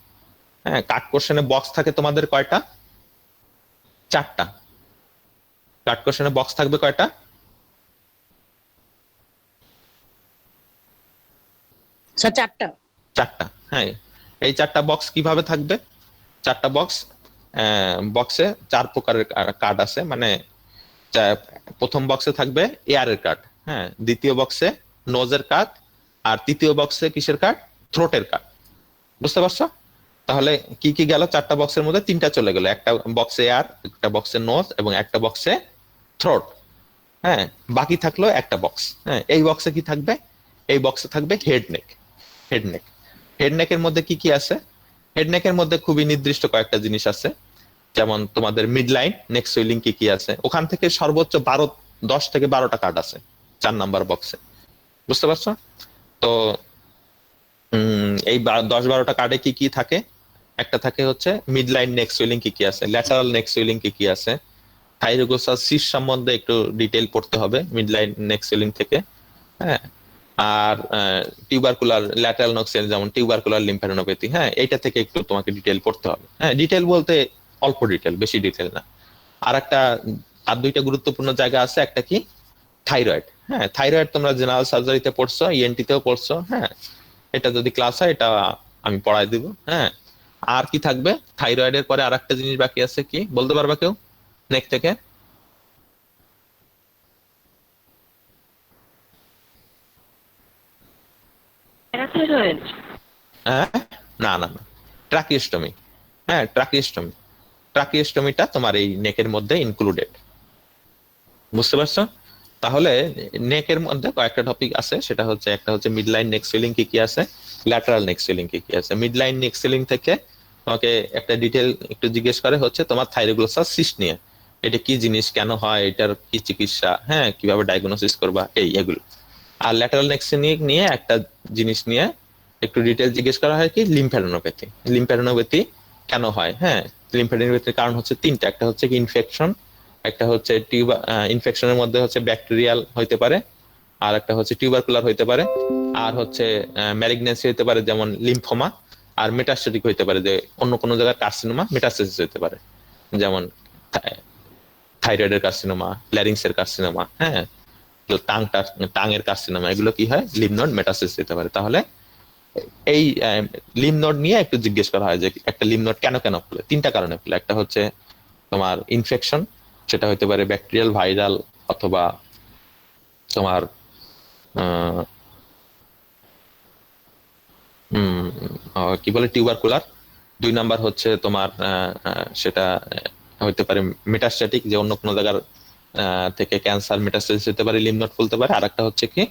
হ্যাঁ কাট কোশ্চেনে বক্স থাকে তোমাদের কয়টা? 4টা। কাট কোশ্চেনে বক্স থাকবে কয়টা? স্যার 4টা। 4টা, হ্যাঁ। এই 4টা বক্স কিভাবে থাকবে? 4টা বক্স, বক্সে 4 প্রকারের কার্ড আছে, মানে প্রথম বক্সে থাকবে এয়ারের কার্ড, হ্যাঁ, দ্বিতীয় বক্সে নোজের কার্ড, আর তৃতীয় বক্সে কিসের কার্ড? থ্রোটের কার্ড। বুঝতে পারছো? তাহলে কি কি গেল? 4টা বক্সের মধ্যে 3টা চলে গেল, একটা বক্সে এয়ার, একটা বক্সে নোজ এবং একটা বক্সে থ্রোট। হ্যাঁ, বাকি থাকলো একটা বক্স। হ্যাঁ, এই বক্সে কি থাকবে? এই বক্সে থাকবে head neck. Head neck, head নেকের মধ্যে কি কি আছে? হেড নেকের মধ্যে খুবই নির্দিষ্ট কয়েকটা জিনিস আছে, যেমন তোমাদের মিড লাইন নেক সুইলিং কি কি আছে, ওখান থেকে সর্বোচ্চ 10 থেকে 12টা কার্ড আছে 4 নাম্বার বক্সে। বুঝতে পারছো? তো এই 10-12টা কার্ডে কি কি থাকে? একটা থাকে হচ্ছে মিড লাইন নেক সুইলিং কি কি আছে, ল্যাটারাল নেক সুইলিং কি কি আছে, থাইরোগোসাল সিস সম্বন্ধে একটু ডিটেইল পড়তে হবে মিড লাইন নেক সুইলিং থেকে। হ্যাঁ, আর টিউবারকুলার ল্যাটারাল নক্সিয়াল যেমন টিউবারকুলার লিম্ফ্যাডেনোপ্যাথি, হ্যাঁ এটা থেকে একটু তোমাকে ডিটেইল পড়তে হবে। হ্যাঁ, ডিটেইল বলতে অল্প ডিটেইল, বেশি ডিটেইল না। আর 2টা গুরুত্বপূর্ণ জায়গা আছে, একটা কি? থাইরয়েড। হ্যাঁ, থাইরয়েড তোমরা জেনারেল সার্জারিতে পড়ছো, ইএনটি তেও পড়ছো। হ্যাঁ, এটা যদি ক্লাস হয় এটা আমি পড়াই দিব। হ্যাঁ, আর কি থাকবে? থাইরয়েডের পরে আর একটা জিনিস বাকি আছে, কি বলতে পারবা কেউ নেক থেকে? প্যারাথাইরয়েড। হ্যাঁ, না না না, ট্রাকিওস্টমি। হ্যাঁ, ট্রাকিওস্টমি। ট্রাকিওস্টমিটা তোমার এই নেকের মধ্যে ইনক্লুডেড। বুঝতে পারছো? তাহলে নেকের মধ্যে কয়েকটা টপিক আছে, সেটা হচ্ছে একটা হচ্ছে মিড লাইন নেক সুইলিং কি কি আছে, ল্যাটারাল নেক সুইলিং কি কি আছে। মিড লাইন নেক সুইলিং থেকে তোমাকে একটা ডিটেল একটু জিজ্ঞেস করে হচ্ছে তোমার থাইরোগ্লোসাল সিস্ট নিয়ে, এটা কি জিনিস, কেন হয়, এটার কি চিকিৎসা, হ্যাঁ কিভাবে ডায়াগনোসিস করবা, এগুলো। আর ল্যাটারাল নেক সুইলিং নিয়ে একটা জিনিস নিয়ে একটু ডিটেল জিজ্ঞেস করা হয়, কি? লিম্ফ্যাডেনোপ্যাথি। লিম্ফ্যাডেনোপ্যাথি কেন হয়? হ্যাঁ, লিম্ফ্যাডেনোপ্যাথির কারণ হচ্ছে 3টা। একটা হচ্ছে কি ইনফেকশন, একটা হচ্ছে ইনফেকশনের মধ্যে হচ্ছে ব্যাকটেরিয়াল হইতে পারে, আর একটা হচ্ছে টিউবারকুলার হইতে পারে, আর হচ্ছে ম্যালিগন্যান্সি হইতে পারে যেমন লিম্ফোমা, আর মেটাস্টেটিক হইতে পারে যে অন্য কোনো জায়গার কার্সিনোমা, মেটাস্টেসিস হইতে পারে যেমন থাইরয়েডের কার্সিনোমা, ল্যারিংসের কার্সিনোমা, হ্যাঁ টাঙের কার্সিনোমা, এগুলো কি হয়? লিম্ফ নোড মেটাস্টেসিস হতে পারে। তাহলে এই লিম্ফ নোড নিয়ে একটু জিজ্ঞেস করা হয় যে একটা লিম্ফ নোড কেন কেন ফুলে? 3টা কারণে ফুলে। একটা হচ্ছে তোমার ইনফেকশন, সেটা হতে পারে ব্যাকটেরিয়াল, ভাইরাল, অথবা তোমার কি বলে টিউবারকুলার। 2 নাম্বার হচ্ছে তোমার সেটা হতে পারে মেটাস্ট্যাটিক, যে অন্য কোনো জায়গার থেকে ক্যান্সার মেটাস্টেসিস হতে পারে, লিম্ফ নোড ফুলতে পারে। আর একটা হচ্ছে কি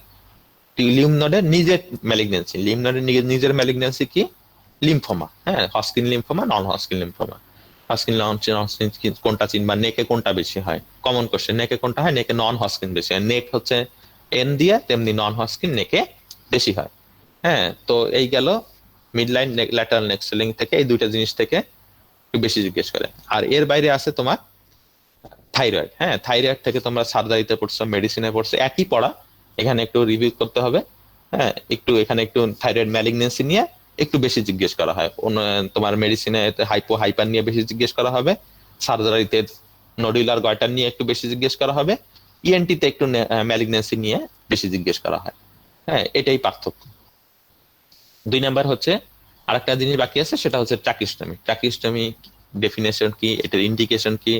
লিম্ফ নোডের নিজের ম্যালিগন্যান্সি। লিম্ফ নোডের নিজের ম্যালিগন্যান্সি কি? লিম্ফোমা। হ্যাঁ, হস্কিন লিম্ফোমা, নন হস্কিন লিম্ফোমা। হস্কিন হস্কিন কোনটা চিনবা? নেকে কোনটা বেশি হয়? কমন কোশ্চেন, নেকে কোনটা হয়? নেকে নন হস্কিন বেশি হয়। নেক হচ্ছে এন দিয়ে, তেমনি নন হস্কিন নেকে বেশি হয়। হ্যাঁ, তো এই গেল মিড লাইন ল্যাটারাল নেক সুইলিং থেকে, এই 2টা জিনিস থেকে একটু বেশি জিজ্ঞেস করে। আর এর বাইরে আছে তোমার থাইরয়েড। হ্যাঁ, থাইরয়েড থেকে তোমরা সার্জারিতে পড়ছো, মেডিসিনে পড়ছো, একই পড়া, এখানে একটু রিভিউ করতে হবে। হ্যাঁ, এখানে একটু থাইরয়েড ম্যালিগন্যান্সি নিয়ে একটু বেশি জিজ্ঞেস করা হয়। তোমার মেডিসিনে হাইপার নিয়ে বেশি জিজ্ঞেস করা হবে, সার্জারিতে নডুলার গয়টার নিয়ে একটু বেশি জিজ্ঞেস করা হবে, ইএনটিতে একটু ম্যালিগন্যান্সি নিয়ে বেশি জিজ্ঞেস করা হয়। হ্যাঁ, এটাই পার্থক্য। 2 নাম্বার হচ্ছে আরেকটা জিনিস বাকি আছে, সেটা হচ্ছে ট্রাকিওস্টমি। ট্রাকিওস্টমি ডেফিনেশন কি, এটার ইন্ডিকেশন কি,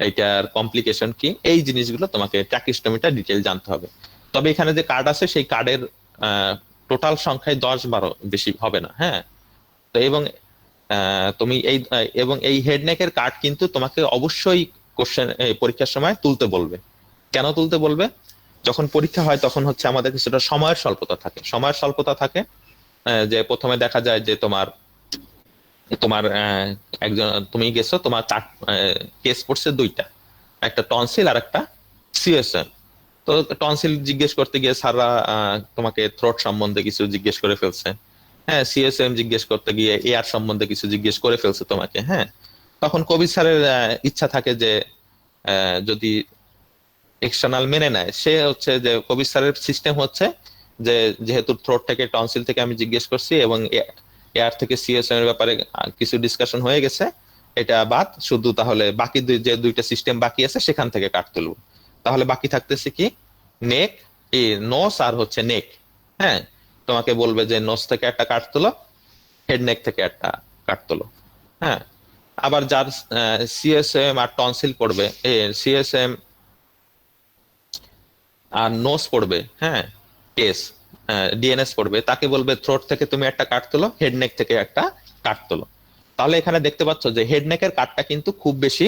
এটার কমপ্লিকেশন কি, এই জিনিসগুলো তোমাকে ট্রাকিওস্টমিটা ডিটেইল জানতে হবে। তবে এখানে যে কার্ড আছে সেই কার্ডের টোটাল সংখ্যায় 10-12 বেশি হবে না। হ্যাঁ, তো এবং তুমি এই এবং এই হেড নেকের কার্ড কিন্তু তোমাকে অবশ্যই কোশ্চেন পরীক্ষার সময় তুলতে বলবে। কেন তুলতে বলবে? যখন পরীক্ষা হয় তখন হচ্ছে আমাদের কিছুটা সময়ের স্বল্পতা থাকে। যে প্রথমে দেখা যায় যে তোমার তোমার একজন তুমি গেছো, তোমার কেস পড়ছে দুইটা, একটা টনসিল আর একটা সিএসএম। তো টনসিল জিজ্ঞেস করতে গিয়ে স্যাররা তোমাকে থ্রোট সম্বন্ধে কিছু জিজ্ঞেস করে ফেলছে। হ্যাঁ, সিএসএম জিজ্ঞেস করতে গিয়ে এআর সম্বন্ধে কিছু জিজ্ঞেস করে ফেলছে তোমাকে। হ্যাঁ, তখন কবির স্যারের ইচ্ছা থাকে যে যদি এক্সটার্নাল মেনে নেয়, সে হচ্ছে যে কবির স্যারের সিস্টেম হচ্ছে যে যেহেতু থ্রোট থেকে টনসিল থেকে আমি জিজ্ঞেস করছি এবং এয়ার থেকে সিএসএম এর ব্যাপারে কিছু ডিসকাশন হয়ে গেছে, এটা বাদ, শুধু তাহলে বাকি যে দুইটা সিস্টেম বাকি আছে সেখান থেকে কাট তুলব। তাহলে বাকি থাকতেছে কি? নেক, নোস আর হচ্ছে নেক। হ্যাঁ, তোমাকে বলবে যে নোস থেকে একটা কাট তুলো, হেড নেক থেকে একটা কাট তুলো। হ্যাঁ, আবার যার সিএসএম আর টনসিল পড়বে, সিএসএম আর নোস পড়বে, হ্যাঁ, কেস ডিএনএস পড়বে, তাকে বলবে থ্রোট থেকে তুমি একটা কাট তোলো, হেড নেক থেকে একটা কাট তোলো। তাহলে এখানে দেখতে পাচ্ছ যে হেড নেকের কাটটা কিন্তু খুব বেশি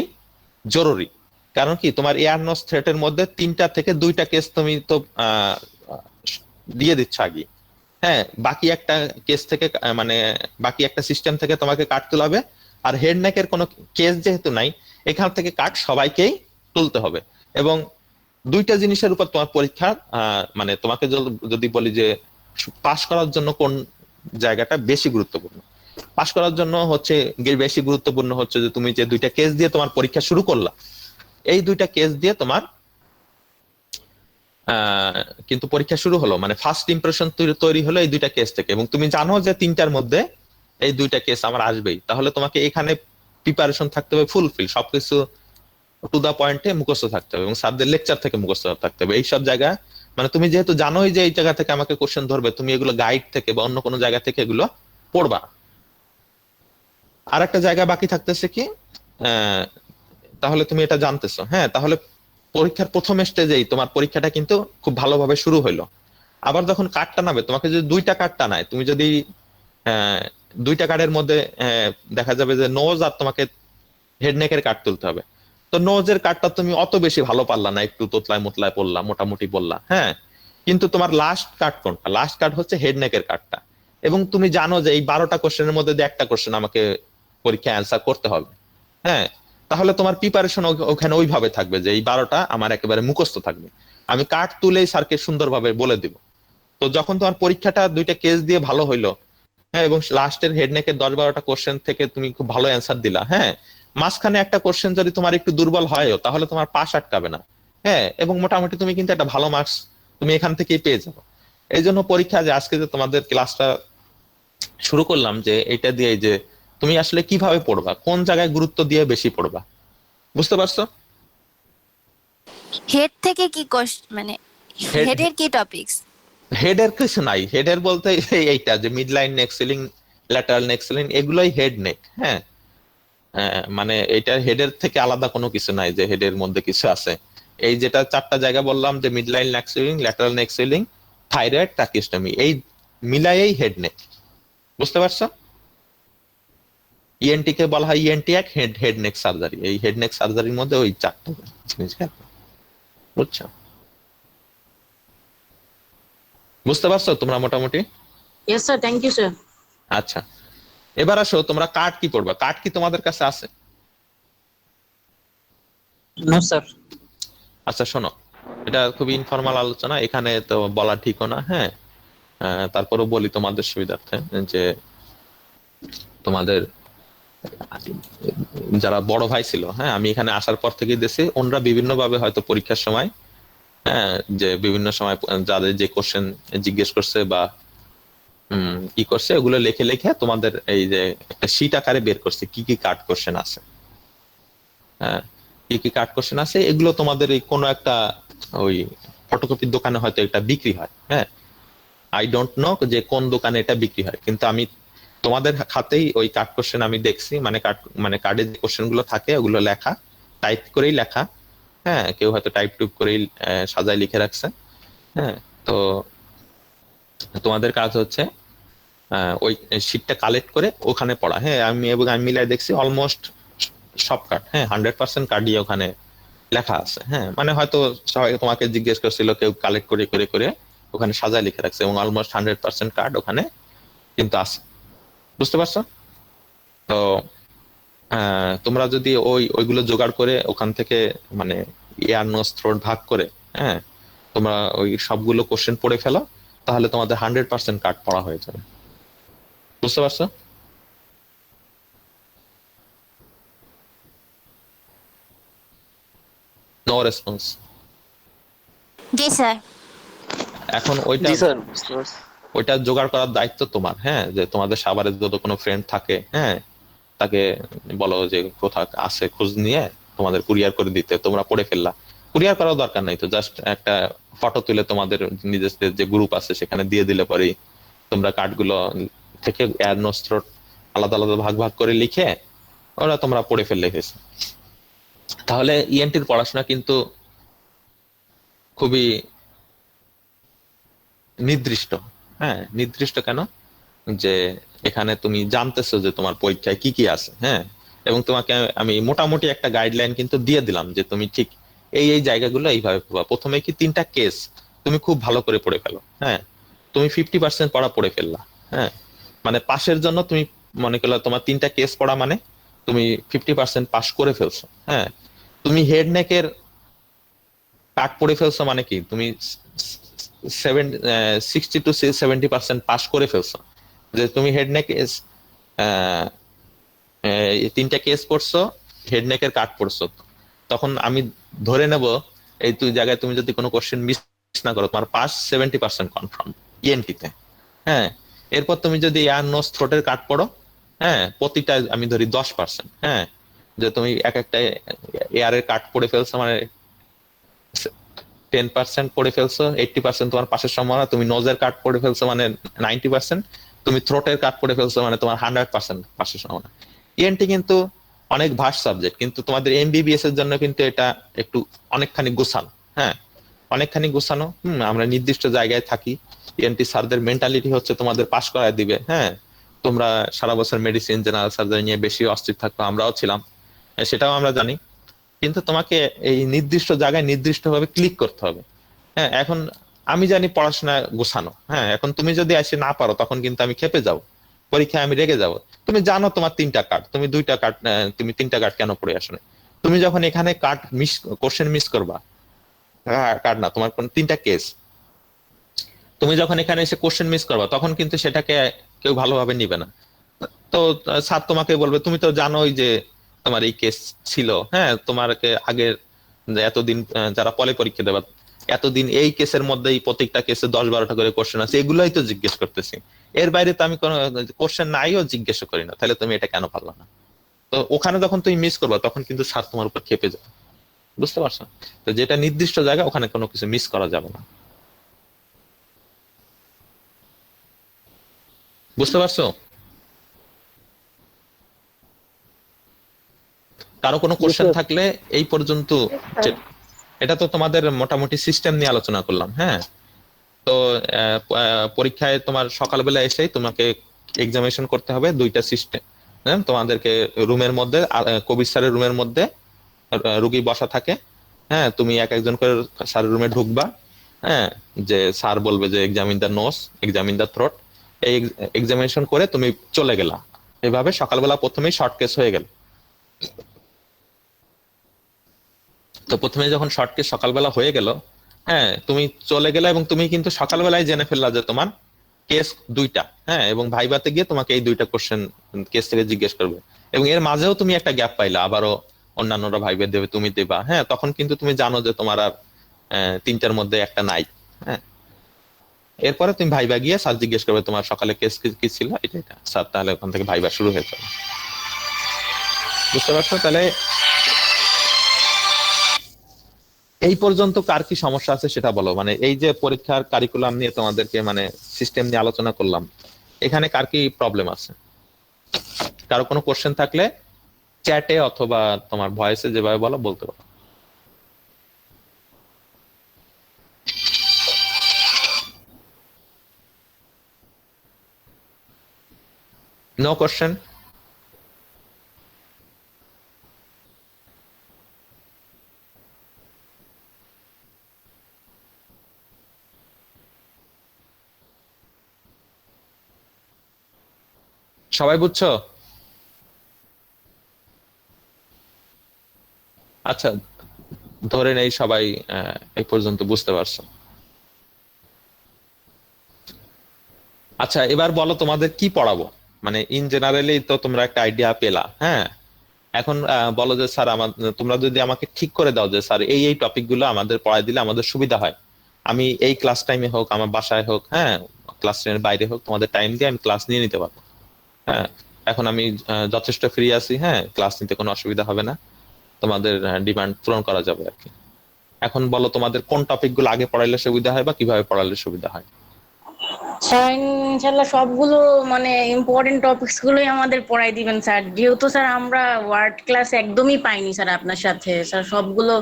জরুরি। কারণ কি, তোমার এয়ার নোস থ্রেটের মধ্যে 3টা থেকে 2টা কেস তুমি তো দিয়ে দিচ্ছ আগে। হ্যাঁ, বাকি একটা কেস থেকে মানে বাকি একটা সিস্টেম থেকে তোমাকে কাট তুলাবে। আর হেড নেকের কোনো কেস যেহেতু নাই, এখান থেকে কাট সবাইকেই তুলতে হবে। এবং দুইটা জিনিসের উপর তোমার পরীক্ষা, মানে তোমাকে যদি বলি যে পাশ করার জন্য কোন জায়গাটা বেশি গুরুত্বপূর্ণ, পাশ করার জন্য হচ্ছে বেশি গুরুত্বপূর্ণ হচ্ছে যে তুমি যে দুইটা কেস দিয়ে তোমার পরীক্ষা শুরু করলা, এই দুইটা কেস দিয়ে তোমার কিন্তু পরীক্ষা শুরু হলো, মানে ফার্স্ট ইমপ্রেশন তৈরি হলো এই দুইটা কেস থেকে, এবং তুমি জানো যে 3টার মধ্যে এই দুইটা কেস আমার আসবেই। তাহলে তোমাকে এখানে প্রিপারেশন থাকতে হবে ফুলফিল, সবকিছু টু দা পয়েন্টে মুখস্থ থাকতে হবে এবং স্যারদের লেকচার থেকে মুখস্থ থাকতে হবে। এইসব জায়গা মানে তুমি যেহেতু জানোই যে এই জায়গা থেকে আমাকে কোশ্চেন ধরবে, তুমি এগুলো গাইড থেকে বা অন্য কোনো জায়গা থেকে এগুলো পড়বা। আর একটা জায়গা বাকি থাকতেছে কি, তাহলে তুমি এটা জানতেছো। হ্যাঁ, তাহলে পরীক্ষার প্রথম স্টেজেই তোমার পরীক্ষাটা কিন্তু খুব ভালোভাবে শুরু হইলো। আবার যখন কার্ডটা নাবে, তোমাকে যদি 2টা কার্ড টানায়, তুমি যদি 2টা কার্ডের মধ্যে দেখা যাবে যে নোজ আর তোমাকে হেড নেকের কার্ড তুলতে হবে, তো নোজের কার্ডটা তুমি অত বেশি ভালো পারলা না, একটু তোতলায় মোতলায় পড়লা, মোটামুটি বললা। হ্যাঁ, কিন্তু তোমার লাস্ট কার্ড কোনটা? লাস্ট কার্ড হচ্ছে হেড নেকের কার্ডটা। এবং তুমি জানো যে এই 12টা কোশ্চেনের মধ্যে যে একটা কোশ্চেন আমাকে পরীক্ষায় অ্যান্সার করতে হবে। হ্যাঁ, তাহলে তোমার প্রিপারেশন ওখানে ওইভাবে থাকবে যে এই 12টা আমার একেবারে মুখস্থ থাকবে, আমি কার্ড তুলেই স্যারকে সুন্দরভাবে বলে দিব। তো যখন তোমার পরীক্ষাটা 2টা কেস দিয়ে ভালো হইলো, হ্যাঁ, এবং লাস্টের হেড নেকের 10-12টা কোশ্চেন থেকে তুমি খুব ভালো অ্যান্সার দিলা, হ্যাঁ, মাঝখানে একটা কোশ্চেন যদি তোমার একটু দুর্বল হয়ও, তাহলে তোমার পাশ আটকাবে না। হ্যাঁ, এবং মোটামুটি তুমি কিন্তু একটা ভালো মার্কস তুমি এখান থেকেই পেয়ে যাবো। এই জন্য পরীক্ষা, যে আজকে যে তোমাদের ক্লাসটা শুরু করলাম, যে এটা দিয়ে যে তুমি আসলে কিভাবে পড়বা, কোন জায়গায় গুরুত্ব দিয়ে বেশি পড়বা, বুঝতে পারছো? হেড থেকে কি মানে হেডের কি টপিকস? হেডের কিছু নাই, হেডের বলতে এইটা যে মিড লাইন নেক সিলিং, ল্যাটারাল নেক সিলিং, এগুলোই হেড নেক। হ্যাঁ, মানে এটা হেডের থেকে আলাদা কোনো কিছু নাই যে হেডের মধ্যে কিছু আছে। এই যেটা 4টা জায়গা বললাম, যে মিড লাইন নেক সিলিং, ল্যাটারাল নেক সিলিং, থাইরয়েড, ট্রাকিস্টমি, এই মিলাইয়েই হেড নেক, বুঝতে পারছো? ইএনটি কে বলা হয় ইএনটি এক, হেড নেক সার্জারি। এই হেড নেক সার্জারির মধ্যে ওই 4টা জিনিস, বুঝছো? বুঝতে পারছো তোমরা মোটামুটি? Yes sir, thank you sir. আচ্ছা, এবার আসো, তোমরা কার্ড কি পড়বা? কার্ড কি তোমাদের কাছে আছে? No sir. আচ্ছা শোনো, এটা খুবই ইনফর্মাল আলোচনা, এখানে তো বলা ঠিকও না। হ্যাঁ, তারপরেও বলি তোমাদের সুবিধার্থে, যে তোমাদের যারা বড় ভাই ছিল, হ্যাঁ, আমি এখানে আসার পর থেকেই দেখছি ওনরা বিভিন্ন ভাবে হয়তো পরীক্ষার সময়, হ্যাঁ, যে বিভিন্ন সময় যাদের যে কোশ্চেন জিজ্ঞেস করছে বা কি করছে, ওগুলো লিখে লিখে তোমাদের এই যে একটা শীট আকারে বের করছে কি কি কাট কোশ্চেন আছে। হ্যাঁ, কি কি কাট কোশ্চেন আছে, এগুলো তোমাদের এই কোনো একটা ওই ফটোকপির দোকানে হয়তো এটা বিক্রি হয়। হ্যাঁ, আই ডোন্ট নো যে কোন দোকানে এটা বিক্রি হয়, কিন্তু আমি তোমাদের খাতেই ওই কাট কোশ্চেন আমি দেখছি, মানে কার্ডে যে কোশ্চেন গুলো থাকে ওগুলো লেখা, টাইপ করেই লেখা। হ্যাঁ, কেউ হয়তো টাইপ টুপ করেই সাজায় লিখে রাখছে। হ্যাঁ, তো তোমাদের কাজ হচ্ছে ওই শিটটা কালেক্ট করে ওখানে পড়া। হ্যাঁ, আমি মিলাই দেখছি অলমোস্ট সব কার্ড, হ্যাঁ 100% কার্ডই ওখানে লেখা আছে। হ্যাঁ, মানে হয়তো সবাই তোমাকে জিজ্ঞেস করছিল, কেউ কালেক্ট করে করে করে ওখানে সাজায় লিখে রাখছে, এবং অলমোস্ট 100% কার্ড ওখানে কিন্তু আছে। বুঝতে পারছো? তো তোমরা যদি ওইগুলো জোগাড় করে ওখান থেকে মানে এয়ার নোস থ্রোট ভাগ করে, হ্যাঁ তোমরা ওই সবগুলো কোশ্চেন পড়ে ফেলো, তাহলে তোমাদের 100% কার্ড পড়া হয়ে যাবে। বুঝতে পারছো? No response. জি স্যার। এখন ওইটা জি স্যার, বুঝতে পারছি। ওইটা জোগাড় করার দায়িত্ব তোমার। হ্যাঁ, যে তোমাদের সাভারে যদি কোনো ফ্রেন্ড থাকে, হ্যাঁ তাকে বলো যে কোথাও আছে খোঁজ নিয়ে তোমাদের কুরিয়ার করে দিতে, তোমরা পড়ে ফেললা। কুরিয়ার করার দরকার নাই তো, জাস্ট একটা ফটো তুলে তোমাদের নিজেদের যে গ্রুপ আছে সেখানে দিয়ে দিলে পরেই তোমরা কার্ডগুলো থেকে এয়ার নোস থ্রোট আলাদা আলাদা ভাগ ভাগ করে লিখে ওরা তোমরা পড়ে ফেললে হয়েছে। তাহলে ইএনটির পড়াশোনা কিন্তু খুবই নির্দিষ্ট। হ্যাঁ, নির্দিষ্ট কেন? যে এখানে তুমি জানতেছো যে তোমার পরীক্ষায় কি কি আছে। হ্যাঁ, এবং তোমাকে আমি মোটামুটি একটা গাইডলাইন কিন্তু দিয়ে দিলাম যে তুমি ঠিক এই এই জায়গাগুলো এইভাবে পড়বা। প্রথমে কি 3টা কেস তুমি খুব ভালো করে পড়ে ফেলো। হ্যাঁ, তুমি 50% পড়া পড়ে ফেললা। হ্যাঁ, মানে পাশের জন্য তুমি মনে করলে তোমার 3টা কেস পড়া মানে তুমি 50% পাস করে ফেলছো। হ্যাঁ, তুমি হেড নেকের কাট পড়ে ফেলছো মানে কি তুমি 60 to 70% পাস করে ফেলছো। যে তুমি হেড নেক 3টা কেস পড়ছো, হেড নেকের কাট পড়ছো, তখন আমি ধরে নেব এই তুই জায়গায় তুমি যদি কোনো কোশ্চেন মিস না করো, তোমার পাস 70% কনফার্ম ইএনটিতে। হ্যাঁ, এরপর তুমি যদি এয়ার নোস থ্রোটের কাট পড়ো, হ্যাঁ প্রতিটা আমি ধরি 10%। হ্যাঁ, যে তুমি এক একটা এয়ারের কাট পড়ে ফেলছো মানে 10% পড়ে ফেলছো, 80% তোমার পাশের সম্ভাবনা। তুমি নোজের কাট পড়ে ফেলছো মানে 90%, তুমি থ্রোটের কাট পড়ে ফেলছো মানে তোমার 100% পাশের সম্ভাবনা। ইএনটি কিন্তু অনেক ভাস সাবজেক্ট, কিন্তু তোমাদের এমবিবিএস এর জন্য কিন্তু এটা একটু অনেকখানি গোছানো। হ্যাঁ, অনেকখানি গোছানো। আমরা নির্দিষ্ট জায়গায় থাকি। ইএনটি স্যারদের মেন্টালিটি হচ্ছে তোমাদের পাশ করায় দিবে। হ্যাঁ, তোমরা সারা বছর মেডিসিন জেনারেল সার্জারি নিয়ে বেশি অস্থির থাকতো, আমরাও ছিলাম, সেটাও আমরা জানি। কিন্তু তোমাকে এই নির্দিষ্ট জায়গায় নির্দিষ্টভাবে ক্লিক করতে হবে। হ্যাঁ, এখন আমি জানি পড়াশোনা গোছানো। হ্যাঁ, এখন তুমি যদি এসে না পারো তখন কিন্তু আমি খেপে যাব, পরীক্ষায় আমি রেগে যাব। তুমি জানো তোমার 3টা কার্ড, তুমি 2টা কার্ড, তুমি 3টা কার্ড কেন পড়ে আসো না? তুমি যখন এখানে কার্ড মিস, কোশ্চেন মিস করবা, কার্ড না তোমার কোন 3টা কেস, তুমি যখন এখানে এসে কোশ্চেন মিস করবা তখন কিন্তু সেটাকে কেউ ভালোভাবে নিবে না। তো স্যার তোমাকে বলবে তুমি তো জানোই যে তোমার এই কেস ছিল। হ্যাঁ, তোমাকে আগের যে এতদিন যারা পলে পরীক্ষা দেবা, এতদিন এই কেসের মধ্যেই প্রত্যেকটা কেসে 10-12টা করে কোশ্চেন আছে, এগুলাই তো জিজ্ঞেস করতেছি। এর বাইরে তো আমি কোনো কোশ্চেন নাইও জিজ্ঞেস করি না, তাহলে তুমি এটা কেন পারলা না? তো ওখানে যখন তুমি মিস করবা তখন কিন্তু স্যার তোমার উপর খেপে যাবে। বুঝতে পারছো? তো যেটা নির্দিষ্ট জায়গা ওখানে কোনো কিছু মিস করা যাবে না। বুঝতে পারছো? কারো কোনো কোশ্চেন থাকলে এই পর্যন্ত, এটা তো তোমাদের মোটামুটি সিস্টেম নিয়ে আলোচনা করলাম। হ্যাঁ, তো পরীক্ষায় তোমার সকালবেলা এসেই তোমাকে এক্সামিনেশন করতে হবে 2টা সিস্টেম। হ্যাঁ, তোমাদেরকে রুমের মধ্যে, কবির স্যারের রুমের মধ্যে রুগী বসা থাকে। হ্যাঁ, তুমি এক একজন করে স্যারের রুমে ঢুকবা। হ্যাঁ, যে স্যার বলবে যে examine the নোস, examine the throat, এই এক্সামিনেশন করে তুমি চলে গেলা। এভাবে সকালবেলা প্রথমেই শর্ট কেস হয়ে গেল। তো প্রথমে যখন শর্ট কেস সকালবেলা হয়ে গেল, হ্যাঁ তুমি চলে গেলে, এবং তুমি কিন্তু সকালবেলায় জেনে ফেললা যে তোমার কেস 2টা। হ্যাঁ, এবং ভাইভাতে গিয়ে তোমাকে এই 2টা কোশ্চেন কেস থেকে জিজ্ঞেস করবে, এবং এর মাঝেও তুমি একটা গ্যাপ পাইলা, আবারও অন্যান্যরা ভাইবে দেবে, তুমি দেবা। হ্যাঁ, তখন কিন্তু তুমি জানো যে তোমার আর 3টার মধ্যে একটা নাই। হ্যাঁ, এরপরে তুমি ভাইবা গিয়ে স্যার জিজ্ঞেস করবে তোমার সকালে কেস কি ছিল, এটা এটা স্যার, তাহলে ওখান থেকে ভাইবা শুরু হয়ে যাবে। বুঝতে পারছো? তাহলে এই পর্যন্ত কার কি সমস্যা আছে সেটা বলো। মানে এই যে পরীক্ষার কারিকুলাম নিয়ে তোমাদেরকে মানে সিস্টেম নিয়ে আলোচনা করলাম, এখানে কার কি প্রবলেম আছে? কারো কোনো কোশ্চেন থাকলে চ্যাটে অথবা তোমার ভয়েসে যেভাবে বলো বলতে পারো। No question? সবাই বুঝছো? আচ্ছা, ধরে নেই সবাই এই পর্যন্ত বুঝতে পারছো। আচ্ছা, এবার বলো তোমাদের কি পড়াবো। মানে ইন জেনারেলি তো তোমরা একটা আইডিয়া পেলা, হ্যাঁ। এখন বলো যে স্যার তোমরা যদি আমাকে ঠিক করে দাও যে স্যার এই টপিক গুলো আমাদের পড়াই দিলে আমাদের সুবিধা হয়, আমি এই ক্লাস টাইমে হোক, আমার বাসায় হোক, হ্যাঁ, ক্লাস টাইমের বাইরে হোক, তোমাদের টাইম দিয়ে আমি ক্লাস নিয়ে নিতে পারবো, হ্যাঁ। এখন আমি যথেষ্ট ফ্রি আছি, হ্যাঁ, ক্লাস নিতে কোনো অসুবিধা হবে না, তোমাদের ডিমান্ড পূরণ করা যাবে আর কি। এখন বলো তোমাদের কোন টপিক গুলো আগে পড়াইলে সুবিধা হয় বা কিভাবে পড়ালে সুবিধা হয়? স্যার ইনশাল্লাহ সবগুলো মানে ইম্পর্টেন্ট টপিকস গুলোই আমাদের পড়াই দিবেন স্যার, যেহেতু স্যার আমরা ওয়ার্ড ক্লাস একদমই পাইনি স্যার আপনার সাথে। স্যার সবগুলো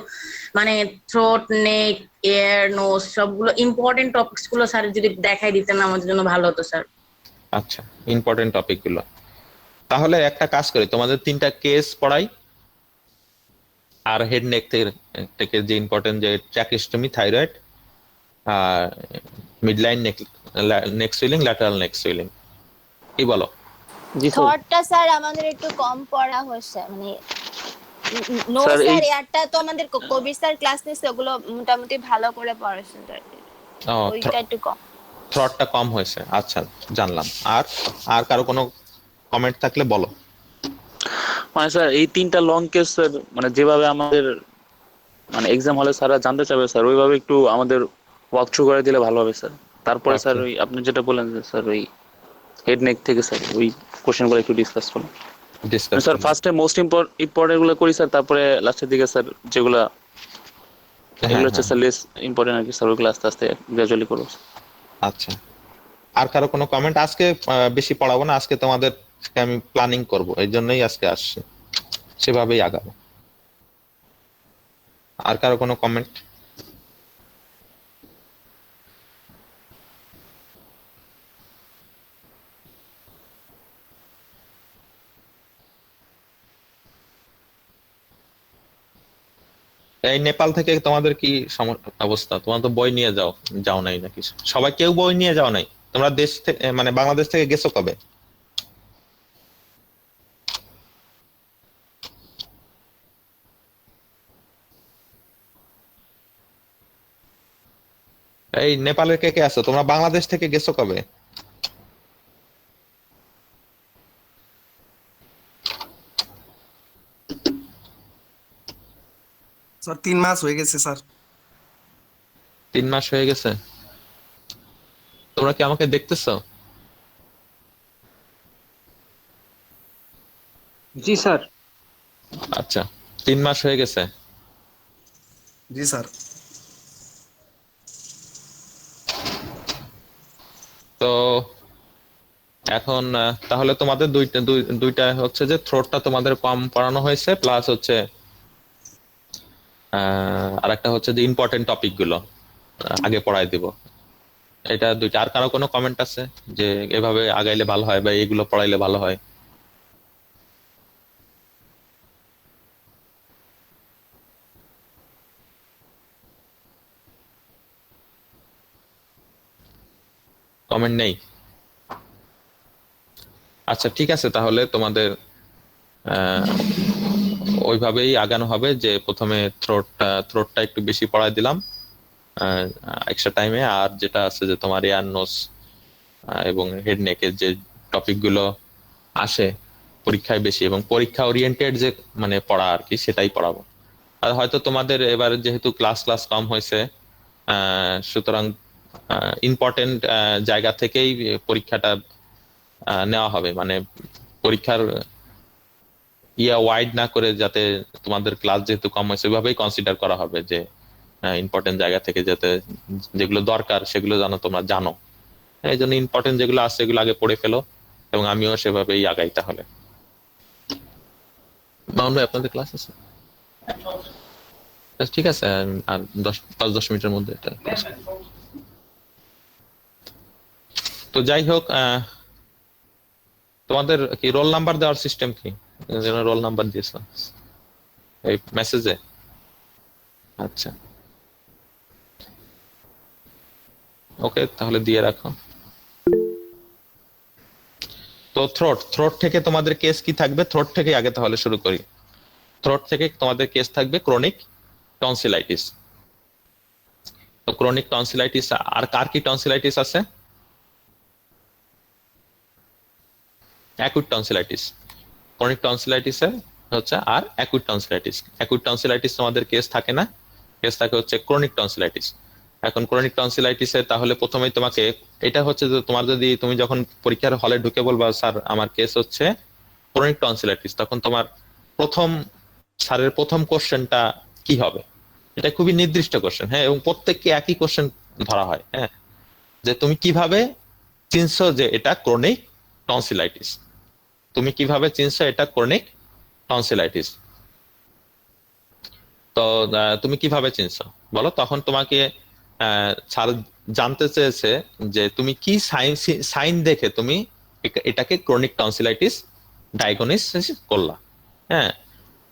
মানে থ্রোট, নেক, এয়ার, নোজ সবগুলো ইম্পর্টেন্ট টপিকস গুলো স্যার যদি দেখাই দিতেন আমাদের জন্য ভালো হতো স্যার। আচ্ছা, ইম্পর্টেন্ট টপিক গুলো তাহলে একটা কাজ করি, তোমাদের 3টা কেস পড়াই, আর হেড নেক থেকে যে ইম্পর্টেন্ট যে ট্র্যাকিস্টমি, থাইরয়েড, মিডলাইন নেক সুইলিং, ল্যাটারাল নেক সুইলিং, কি বলো? জি স্যার। থটটা স্যার আমাদের একটু কম পড়া হচ্ছে, মানে নো স্যার এই স্যার এয়ারটা তো আমাদের কবির স্যার ক্লাস নিচ্ছে, ওগুলো মোটামুটি ভালো করে পড়াশোনা করে, ওইটা একটু কম। থ্রটটা কম হয়েছে, আচ্ছা, জানলাম। আর আর কারো কোনো কমেন্ট থাকলে বলো। মানে স্যার এই 3টা লং কেস স্যার, মানে যেভাবে আমাদের মানে এক্সাম হলে স্যাররা জানতে চাবে স্যার, ওইভাবে একটু আমাদের ওয়াক থ্রু করে দিলে ভালো হবে স্যার। তারপরে স্যার Okay. ওই আপনি যেটা বললেন যে স্যার ওই হেড নেক থেকে স্যার ওই কোশ্চেনগুলো একটু ডিসকাস করুন। ডিসকাস স্যার ফার্স্টে মোস্ট ইম্পর্টেন্ট গুলো করি স্যার, তারপরে লাস্টের দিকে স্যার যেগুলা এগুলো হচ্ছে স্যার লেস ইম্পর্টেন্ট আর কি স্যার, ওইগুলো আস্তে আস্তে গ্রাজুয়ালি করবো। আচ্ছা, আর কারো কোনো কমেন্ট? আজকে বেশি পড়াবো না, আজকে তোমাদের আমি প্ল্যানিং করব, এই জন্যই আজকে আসছি, সেভাবেই আগাবো। আর কারো কোনো কমেন্ট? এই নেপাল থেকে তোমাদের কি অবস্থা? তোমরা তো বই নিয়ে যাও নাই নাকি? সবাই কেউ বই নিয়ে যাও নাই? তোমরা দেশ থেকে মানে বাংলাদেশ থেকে গেছো কবে? এই নেপালের কে কে আছো? তোমরা বাংলাদেশ থেকে গেছো কবে? স্যার 3 মাস হয়ে গেছে স্যার। 3 মাস হয়ে গেছে? তোমরা কি আমাকে দেখতেছো? জি স্যার। আচ্ছা, 3 মাস হয়ে গেছে। জি স্যার। তো এখন তাহলে তোমাদের দুইটা হচ্ছে যে থ্রোটটা তোমাদের কম পড়ানো হয়েছে, প্লাস হচ্ছে আর একটা হচ্ছে যে ইম্পর্টেন্ট টপিক গুলো আগে পড়াই দিব। এটা দুইটা। আর কারো কোনো কমেন্ট আছে যে এভাবে আগাইলে ভালো হয় বা এগুলো পড়াইলে ভালো হয়? কমেন্ট নেই? আচ্ছা, ঠিক আছে, তাহলে তোমাদের ওইভাবেই আগানো হবে যে প্রথমে থ্রোটটা একটু বেশি পড়াই দিলাম এক্সট্রা টাইমে, আর যেটা আছে যে তোমার এয়ার নোস এবং হেড নেকের যে টপিক গুলো আসে পরীক্ষায় বেশি এবং পরীক্ষা ওরিয়েন্টেড যে মানে পড়া আর কি, সেটাই পড়াবো। আর হয়তো তোমাদের এবার যেহেতু ক্লাস কম হয়েছে, সুতরাং ইম্পর্টেন্ট জায়গা থেকেই পরীক্ষাটা নেওয়া হবে, মানে পরীক্ষার ওয়াইড না করে, যাতে তোমাদের ক্লাস যেহেতু কম হয়েছে ওইভাবেই কনসিডার করা হবে যে ইম্পর্টেন্ট জায়গা থেকে যাতে যেগুলো দরকার সেগুলো যেন তোমরা জানো। এই জন্য ইম্পর্টেন্ট যেগুলো আছে সেগুলো আগে পড়ে ফেলো, এবং আমিও সেভাবেই আগাই। তাহলে মামুন ভাই, আপনাদের ক্লাস আছে? ঠিক আছে, আর 5-10 মিনিটের মধ্যে এটা class করবো। তো যাই হোক, তোমাদের কি রোল নাম্বার দেওয়ার সিস্টেম কি? যেন রোল নাম্বার দিয়েছো এই মেসেজে। আচ্ছা, ওকে, তাহলে দিয়ে রাখো। তো থ্রোট থেকে তোমাদের কেস কি থাকবে? থ্রোট থেকে আগে তাহলে শুরু করি। থ্রোট থেকে তোমাদের কেস থাকবে ক্রনিক টনসিলাইটিস। তো ক্রনিক টনসিলাইটিস, আর কার কি টনসিলাইটিস আছে? Acute tonsillitis. ক্রনিক টনসিলাইটিসের হচ্ছে আর অ্যাকুট টনসিলাইটিস। অ্যাকুট টনসিলাইটিস তোমাদের কেস থাকে না, কেস থাকে হচ্ছে ক্রনিক টনসিলাইটিস। এখন ক্রনিক টনসিলাইটিসে তাহলে প্রথমেই তোমাকে এটা হচ্ছে যে তোমার যদি তুমি যখন পরীক্ষার হলে ঢুকে বলবা স্যার আমার কেস হচ্ছে ক্রনিক টনসিলাইটিস, তখন তোমার স্যারের প্রথম কোশ্চেনটা কি হবে? এটা খুবই নির্দিষ্ট কোশ্চেন, হ্যাঁ, এবং প্রত্যেককে একই কোশ্চেন ধরা হয়, হ্যাঁ, যে তুমি কিভাবে চিনছো যে এটা ক্রনিক টনসিলাইটিস? তুমি কিভাবে চিনছো এটা ক্রনিক টনসিলাইটিস? তো তুমি কিভাবে চিনছো বলো? তখন তোমাকে স্যার জানতে চেয়েছে যে তুমি কি সাইন দেখে তুমি এটাকে ক্রনিক টনসিলাইটিস ডায়াগনোসিস করলা। হ্যাঁ,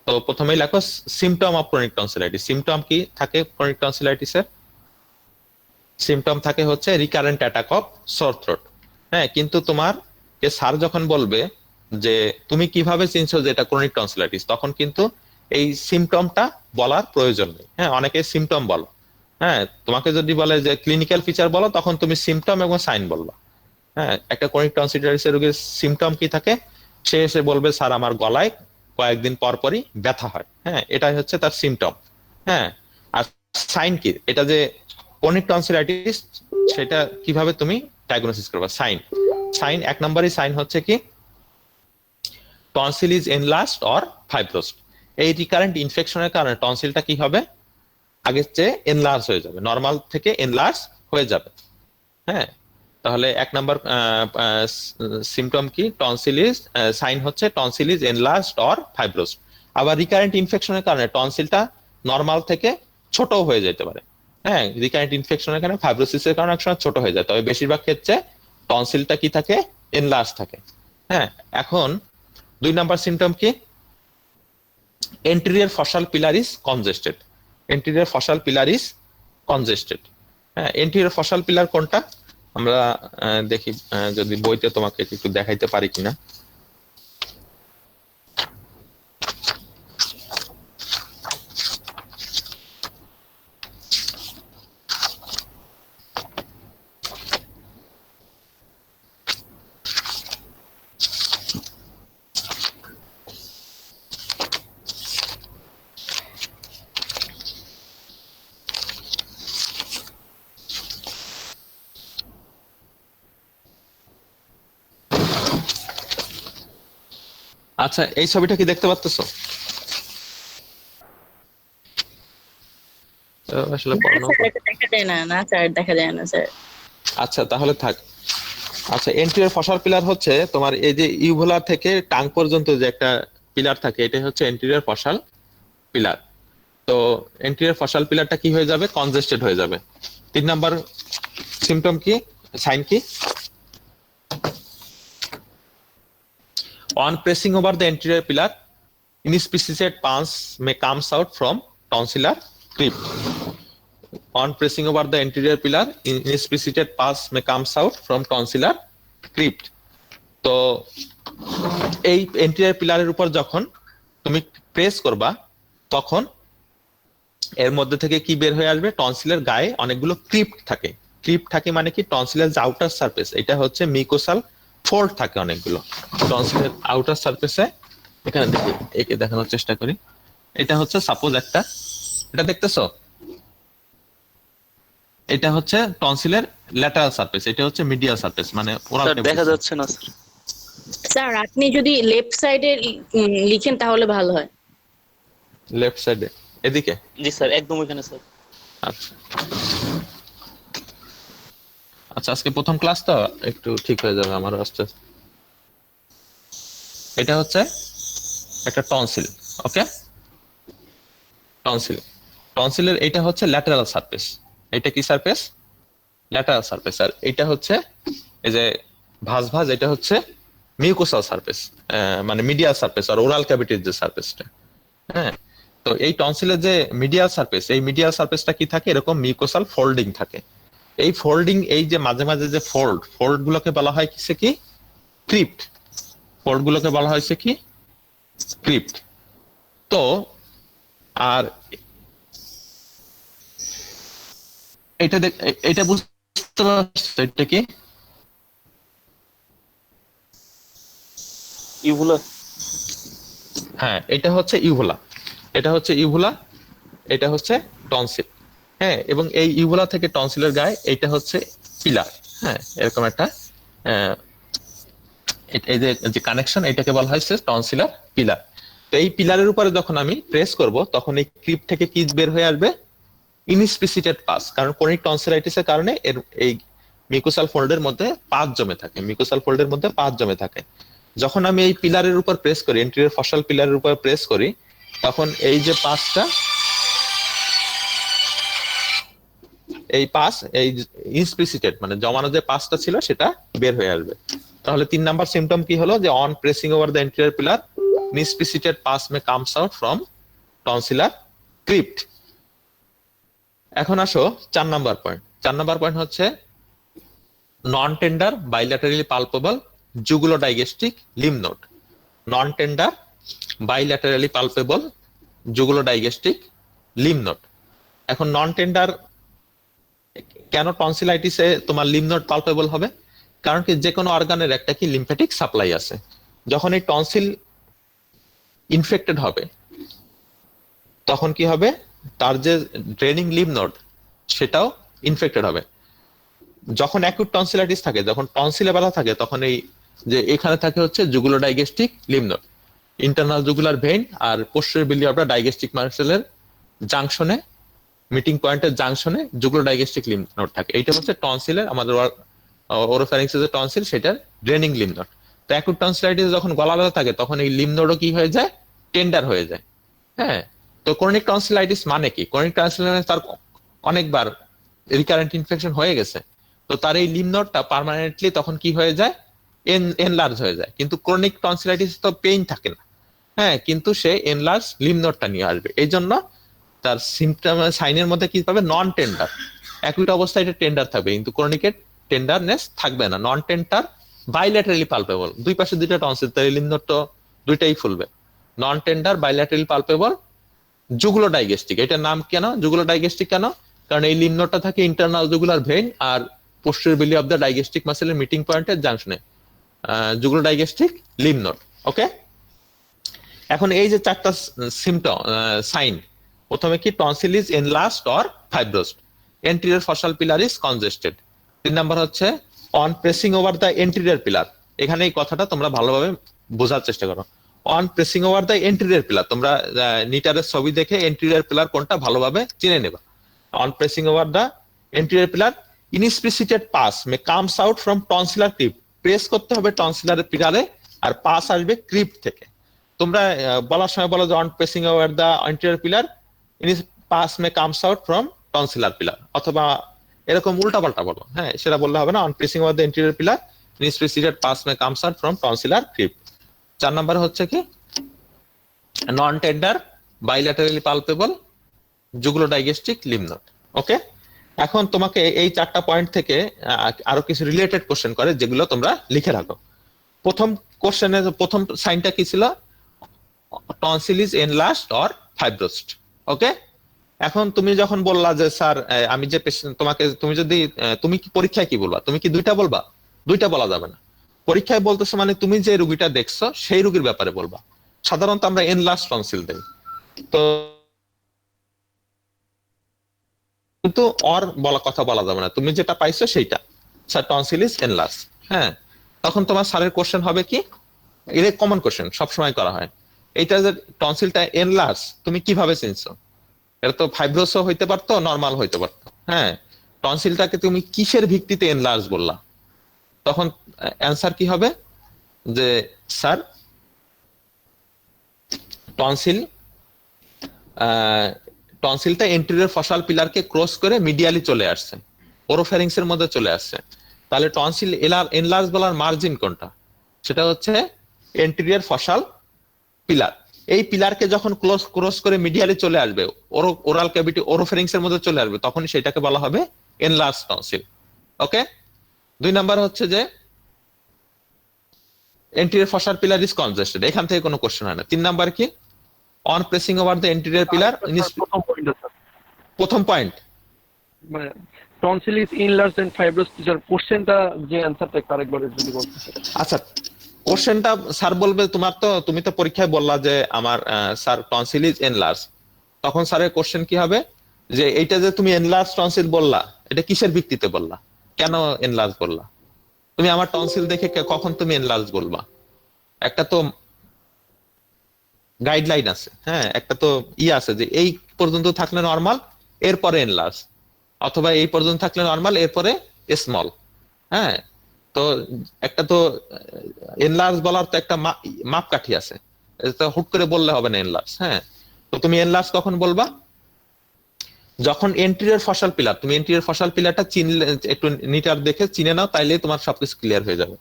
তো প্রথমেই লেখো symptom of chronic tonsillitis. Symptom কি থাকে ক্রনিক টনসিলাইটিসের? সিমটম থাকে হচ্ছে recurrent attack of Soar throat. হ্যাঁ, কিন্তু তোমার স্যার যখন বলবে যে তুমি কিভাবে চিনছো যে এটা ক্রনিক টনসিলাইটিস, তখন কিন্তু এই সিমটমটা বলার প্রয়োজন নেই। হ্যাঁ, অনেকে সিমটম বলো, হ্যাঁ, তোমাকে যদি বলে যে ক্লিনিক্যাল ফিচার বলো, তখন তুমি সিমটম এবং সাইন বলবা। হ্যাঁ, একটা ক্রনিক টনসিলাইটিসের রোগীর সিমটম কি থাকে? সে এসে বলবে স্যার আমার গলায় কয়েকদিন পর পরই ব্যথা হয়। হ্যাঁ, এটাই হচ্ছে তার সিমটম। হ্যাঁ, আর সাইন কি? এটা যে ক্রনিক টনসিলাইটিস সেটা কিভাবে তুমি ডায়াগনোসিস করবা? সাইন এক নম্বরই সাইন হচ্ছে কি টনসিল ইজ এনলার্জড অর ফাইব্রোসড। এই রিকারেন্ট ইনফেকশনের কারণে টনসিলটা কি হবে? আগের চেয়ে এনলার্জ হয়ে যাবে, নরমাল থেকে এনলার্জ হয়ে যাবে। হ্যাঁ, তাহলে এক নাম্বার সিমটম কি? টনসিল ইজ, সাইন হচ্ছে টনসিল ইজ এনলার্জড অর ফাইব্রোসড। আবার রিকারেন্ট ইনফেকশনের কারণে টনসিলটা নরমাল থেকে ছোট হয়ে যেতে পারে। হ্যাঁ, রিকারেন্ট ইনফেকশনের কারণে, ফাইব্রোসিসের কারণে এক সময় ছোট হয়ে যায়, তবে বেশিরভাগ ক্ষেত্রে টনসিলটা কি থাকে? এনলার্জ থাকে। হ্যাঁ, এখন 2 নাম্বার সিমটম কি? Anterior faucial pillar is congested. Anterior faucial pillar is congested. হ্যাঁ, এন্টেরিয়র ফসাল পিলার কোনটা? আমরা দেখি যদি বইতে তোমাকে একটু দেখাইতে পারি কিনা। আচ্ছা, এই ছবিটা কি দেখতে পাচ্তেছো? আসলে পড়ানো, দেখা যায় না, না স্যার, দেখা যায় না স্যার। আচ্ছা তাহলে থাক। আচ্ছা, এন্টেরিয়র ফসাল পিলার হচ্ছে তোমার এই যে ইউভুলা থেকে টাং পর্যন্ত যে একটা পিলার থাকে, এটাই হচ্ছে এন্টেরিয়র ফসাল পিলার। তো এন্টেরিয়র ফসাল পিলারটা কি হয়ে যাবে? কনজেস্টেড হয়ে যাবে। 3 নাম্বার সিমটম কি, সাইন কি? On pressing over the anterior pillar, inspissated pus may comes out from tonsillar crypt. On pressing over the anterior pillar, inspissated pus may comes out from tonsillar crypt. তো এই anterior পিলারের উপর যখন তুমি press করবা, তখন এর মধ্যে থেকে কি বের হয়ে আসবে? টনসিলের গায়ে অনেকগুলো ক্রিপ্ট থাকে। ক্রিপ্ট থাকে মানে কি? টনসিলের যে আউটার সারফেস, এটা হচ্ছে মিউকোসাল ফোল্ড থাকে অনেকগুলো টনসিলের আউটার সারফেসে। এখানে দেখি, একে দেখানোর চেষ্টা করি। এটা হচ্ছে সাপোজ একটা, এটা দেখতেছো? এটা হচ্ছে টনসিলের ল্যাটারাল সারফেস, এটা হচ্ছে মিডিয়াল সারফেস, মানে ওরাল স্যার দেখা যাচ্ছে না স্যার। স্যার আপনি যদি লেফট সাইডে লিখেন তাহলে ভালো হয়। লেফট সাইডে এদিকে? জি স্যার, একদম ওইখানে স্যার। আচ্ছা আচ্ছা, আজকে প্রথম ক্লাস তো একটু ঠিক হয়ে যাবে আমার আস্তে আস্তে। এটা হচ্ছে একটা টনসিল, ওকে? টনসিলের এটা হচ্ছে ল্যাটারাল সারফেস। এটা কি সারফেস? Lateral surface. আর এটা হচ্ছে এই যে ভাঁজ, এটা হচ্ছে মিউকোসাল সারফেস, মানে মিডিয়াল সারফেস আর ওরাল ক্যাভিটির যে সারফেসটা। হ্যাঁ, তো এই টনসিলের যে মিডিয়াল সারফেস, এই মিডিয়াল সারফেসটা কি থাকে, এরকম মিউকোসাল ফোল্ডিং থাকে। এই ফোল্ডিং, এই যে মাঝে মাঝে যে ফোল্ড গুলোকে বলা হয় কিসে কি, ক্রিপ্ট। ফোল্ড গুলোকে বলা হয়েছে কি, ক্রিপ্ট। তো আর এটা বুঝতে পারছো এটা কি? ইউভুলা। হ্যাঁ, এটা হচ্ছে ইউভুলা, এটা হচ্ছে ইউভুলা, এটা হচ্ছে টনসিল। হ্যাঁ, এবং এই ইউভুলা থেকে টনসিলের গায়ে এটা হচ্ছে পিলার। হ্যাঁ, এরকম একটা এই যে কানেকশন, এটাকে বলা হয়েছে টনসিলার পিলার। তো এই পিলারের উপরে যখন আমি প্রেস করব, তখন এই ক্রিপ থেকে কি বের হয়ে আসবে, ইনস্পিসিটেড পাস। কারণ ক্রনিক টনসিলাইটিসের কারণে এর এই মিউকোসাল ফোল্ডের মধ্যে পাস জমে থাকে, মিউকোসাল ফোল্ডের মধ্যে পাস জমে থাকে। যখন আমি এই পিলারের উপর প্রেস করি, এন্টেরিয়র ফসাল পিলারের উপর প্রেস করি, তখন এই যে পাসটা, এই পাস, এই ইনস্পিসিটেড মানে জমানো যে পাসটা ছিল সেটা বের হয়ে আসবে। তাহলে 3 নাম্বার সিম্পটম কি হলো, যে on pressing over the anterior pillar inspissated pus may comes out from tonsillar crypt. এখন আসো 4 নাম্বার পয়েন্ট। 4 নাম্বার পয়েন্ট হচ্ছে non tender bilaterally palpable jugulodigastric lymph node. Non tender bilaterally palpable jugulodigastric lymph node. এখন non tender কেন টনসিলাইটিসে তোমার lymph node palpable হবে? কারণ কি, যে কোনো অর্গানের একটা কি লিম্ফ্যাটিক সাপ্লাই আছে। যখন এই টনসিল ইনফেক্টেড হবে, তখন কি হবে, তার যে ড্রেনিং লিম্ফ নোড সেটাও ইনফেক্টেড হবে। যখন অ্যাকুট টনসিলাইটিস থাকে, যখন টনসিলে ব্যথা থাকে, তখন এই যে এখানে থাকে হচ্ছে jugulodigastric lymph node, internal jugular vein আর posterior belly of the digastric মাসেলের জাংশনে, মিটিং পয়েন্টের জাংশনে জুগুলোডাইগেস্টিক লিম্ফ নোড থাকে। এইটা হচ্ছে টনসিলের, আমাদের ওরোফ্যারিংসের যে টনসিল সেটার ড্রেনিং লিম্ফ নোড। তো অ্যাকুট টনসিলাইটিস যখন গলা ব্যথা থাকে, তখন এই লিম্ফ নোডও কি হয়ে যায়, টেন্ডার হয়ে যায়। হ্যাঁ, তো ক্রনিক টনসিলাইটিস মানে কি, ক্রনিক টনসিলাইটিস তার অনেকবার রিকারেন্ট ইনফেকশন হয়ে গেছে, তো তার এই লিম্ফ নোডটা পার্মানেন্টলি তখন কি হয়ে যায়, এনলার্জ হয়ে যায়। কিন্তু ক্রনিক টনসিলাইটিস তো পেইন থাকে না, হ্যাঁ, কিন্তু সে এনলার্জ লিম্ফ নোডটা নিয়ে আসবে। এই জন্য তার সিমটম সাইনের মধ্যে কি পাবে, নন টেন্ডার। অ্যাকুট অবস্থায় এটা টেন্ডার থাকবে, কিন্তু ক্রনিকের টেন্ডারনেস থাকবে না। নন টেন্ডার বাইল্যাটারালি পালপেবল, দুই পাশে দুইটা টনসিল, তাই লিম্ফ নোড তো দুইটাই ফুলবে। নন টেন্ডার বাইল্যাটারালি পালপেবল জুগুলোডাইগেস্টিক। এটার নাম কেন জুগুলোডাইগেস্টিক কেন? কারণ এই লিম্ফ নোডটা থাকে ইন্টারনাল জুগুলার ভেইন আর posterior belly of the digastric মাসেলের মিটিং পয়েন্টের জাংশনে, জুগুলোডাইগেস্টিক লিম্ফ নোড। ওকে, এখন এই যে 4টা সিমটম সাইন, প্রথমে কি, tonsil is enlarged or fibrosed, anterior faucial pillar is congested. 3 number হচ্ছে on pressing over the anterior pillar. এখানে এই কথাটা তোমরা ভালোভাবে বোঝার চেষ্টা করো। On pressing over the anterior pillar, তোমরা নিটারের ছবি দেখে এন্টেরিয়র পিলার কোনটা ভালোভাবে চিনে নেবা। On pressing over the anterior pillar inspissated pus may comes out from tonsillar crypt. Press করতে হবে টনসিলার পিলারে, আর পাস আসবে ক্রিপ্ট থেকে। তোমরা বলার সময় বলো যে on pressing over the anterior pillar pus may comes out from tonsillar pillar, অথবা এরকম উল্টাপাল্টা বলো। হ্যাঁ, সেটা বললে হবে না। On pressing over the anterior pillar inspissated pus may comes out from tonsillar crypt. 4 number হচ্ছে কি, non tender bilaterally palpable jugulodigastric lymph node. Okay, এখন তোমাকে এই 4টা পয়েন্ট থেকে আরো কিছু রিলেটেড কোশ্চেন করে, যেগুলো তোমরা লিখে রাখো। প্রথম কোশ্চেনের প্রথম সাইনটা কি ছিল, টনসিল ইজ এনলার্জড অর ফাইব্রোসড। ওকে, এখন তুমি যখন বললা যে স্যার আমি যে তোমাকে, তুমি যদি তুমি কি পরীক্ষায় কি বলবা, তুমি কি দুইটা বলবা? দুইটা বলা যাবে না। পরীক্ষায় বলতেছো মানে তুমি যে রোগীটা দেখছো সেই রোগীর ব্যাপারে বলবা। সাধারণত আমরা এনলার্জ টনসিল দেই, তো কিন্তু অর বলা কথা বলা যাবে না, তুমি যেটা পাইছো সেইটা, স্যার টনসিল ইজ এনলার্জ। হ্যাঁ, তখন তোমার স্যারের কোশ্চেন হবে কি, এটা কমন কোশ্চেন সবসময় করা হয়, এইটা যে টনসিলটা এনলার্জ তুমি কিভাবে চিনছো? এটা তো ফাইব্রোসও হইতে পারতো, নরমাল হইতে পারতো। হ্যাঁ, টনসিলটাকে তুমি কিসের ভিত্তিতে এনলার্জ বললা? তখন অ্যান্সার কি হবে, যে স্যার টনসিলটা এন্টেরিয়র ফসাল পিলারকে ক্রস করে মিডিয়ালি চলে আসছে, ওরোফ্যারিংসের মধ্যে চলে আসছে। তাহলে টনসিল এনলার্জ বলার মার্জিন কোনটা? সেটা হচ্ছে এন্টেরিয়র ফসাল পিলার। এই পিলারকে যখন ক্রস করে মিডিয়ালি চলে আসবে, ওরাল ক্যাভিটি ওরোফেরিংস এর মধ্যে চলে আসবে, তখন সেটাকে বলা হবে এনলার্জ টনসিল। ওকে, 2 নাম্বার হচ্ছে যে anterior faucial pillar is congested, এখান থেকে কোনো কোশ্চেন হয় না। 3 নাম্বার কি, on pressing over the anterior pillar, প্রথম পয়েন্ট স্যার, প্রথম পয়েন্ট। মানে tonsil is enlarge and fibrous teacher, কোশ্চেনটা যে অ্যানসারটা একটু আরেকবার যদি বলতে স্যার। আচ্ছা, কোশ্চেনটা স্যার বলবে, তুমি তো পরীক্ষায় বললা যে আমার স্যার টনসিল ইজ এনলার্জ, তখন স্যারের কোশ্চেন কি হবে যে এইটা যে তুমি এনলার্জ টনসিল বললা, এটা কিসের ভিত্তিতে বললা, কেন এনলার্জ বললা? তুমি আমার টনসিল দেখে কখন তুমি এনলার্জ বলবা? একটা তো গাইডলাইন আছে, হ্যাঁ, একটা তো আছে যে এই পর্যন্ত থাকলে নরমাল, এরপরে এনলার্জ, অথবা এই পর্যন্ত থাকলে নরমাল, এরপরে স্মল। হ্যাঁ, তো একটা তো এনলার্জ বলার তো একটা মাপকাঠি আছে, এটা হুট করে বললে হবে না এনলার্জ। হ্যাঁ, তো তুমি এনলার্জ কখন বলবা? যখন এন্টেরিয়র ফসাল পিলার, তুমি এন্টেরিয়র ফসাল পিলারটা চিনলে, একটু নিটার দেখে চিনে নাও, তাইলে তোমার সবকিছু ক্লিয়ার হয়ে যাবে।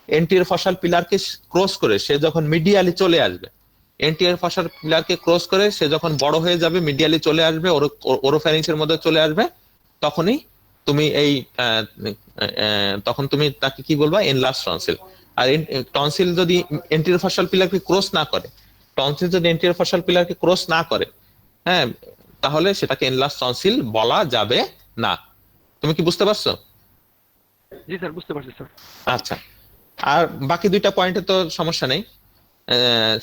এন্টেরিয়র ফসাল পিলারকে ক্রস করে সে যখন মিডিয়ালি চলে আসবে, এন্টেরিয়র ফসাল পিলারকে ক্রস করে সে যখন বড় হয়ে যাবে, মিডিয়ালি চলে আসবে, ওরোফ্যারিংস এর মধ্যে চলে আসবে, তখনই তুমি তখন তুমি তাকে কি বলবা? Enlarge tonsil. আর টনসিল যদি এন্টেরিয়র ফসাল পিলারকে ক্রস না করে, টনসিল যদি এন্টেরিয়র ফসাল পিলারকে ক্রস না করে, হ্যাঁ, তাহলে সেটাকে এনলার্জ টনসিল বলা যাবে না। তুমি কি বুঝতে পারছো? জি স্যার, বুঝতে পারছি স্যার। আচ্ছা, আর বাকি 2টা পয়েন্টে তো সমস্যা নেই,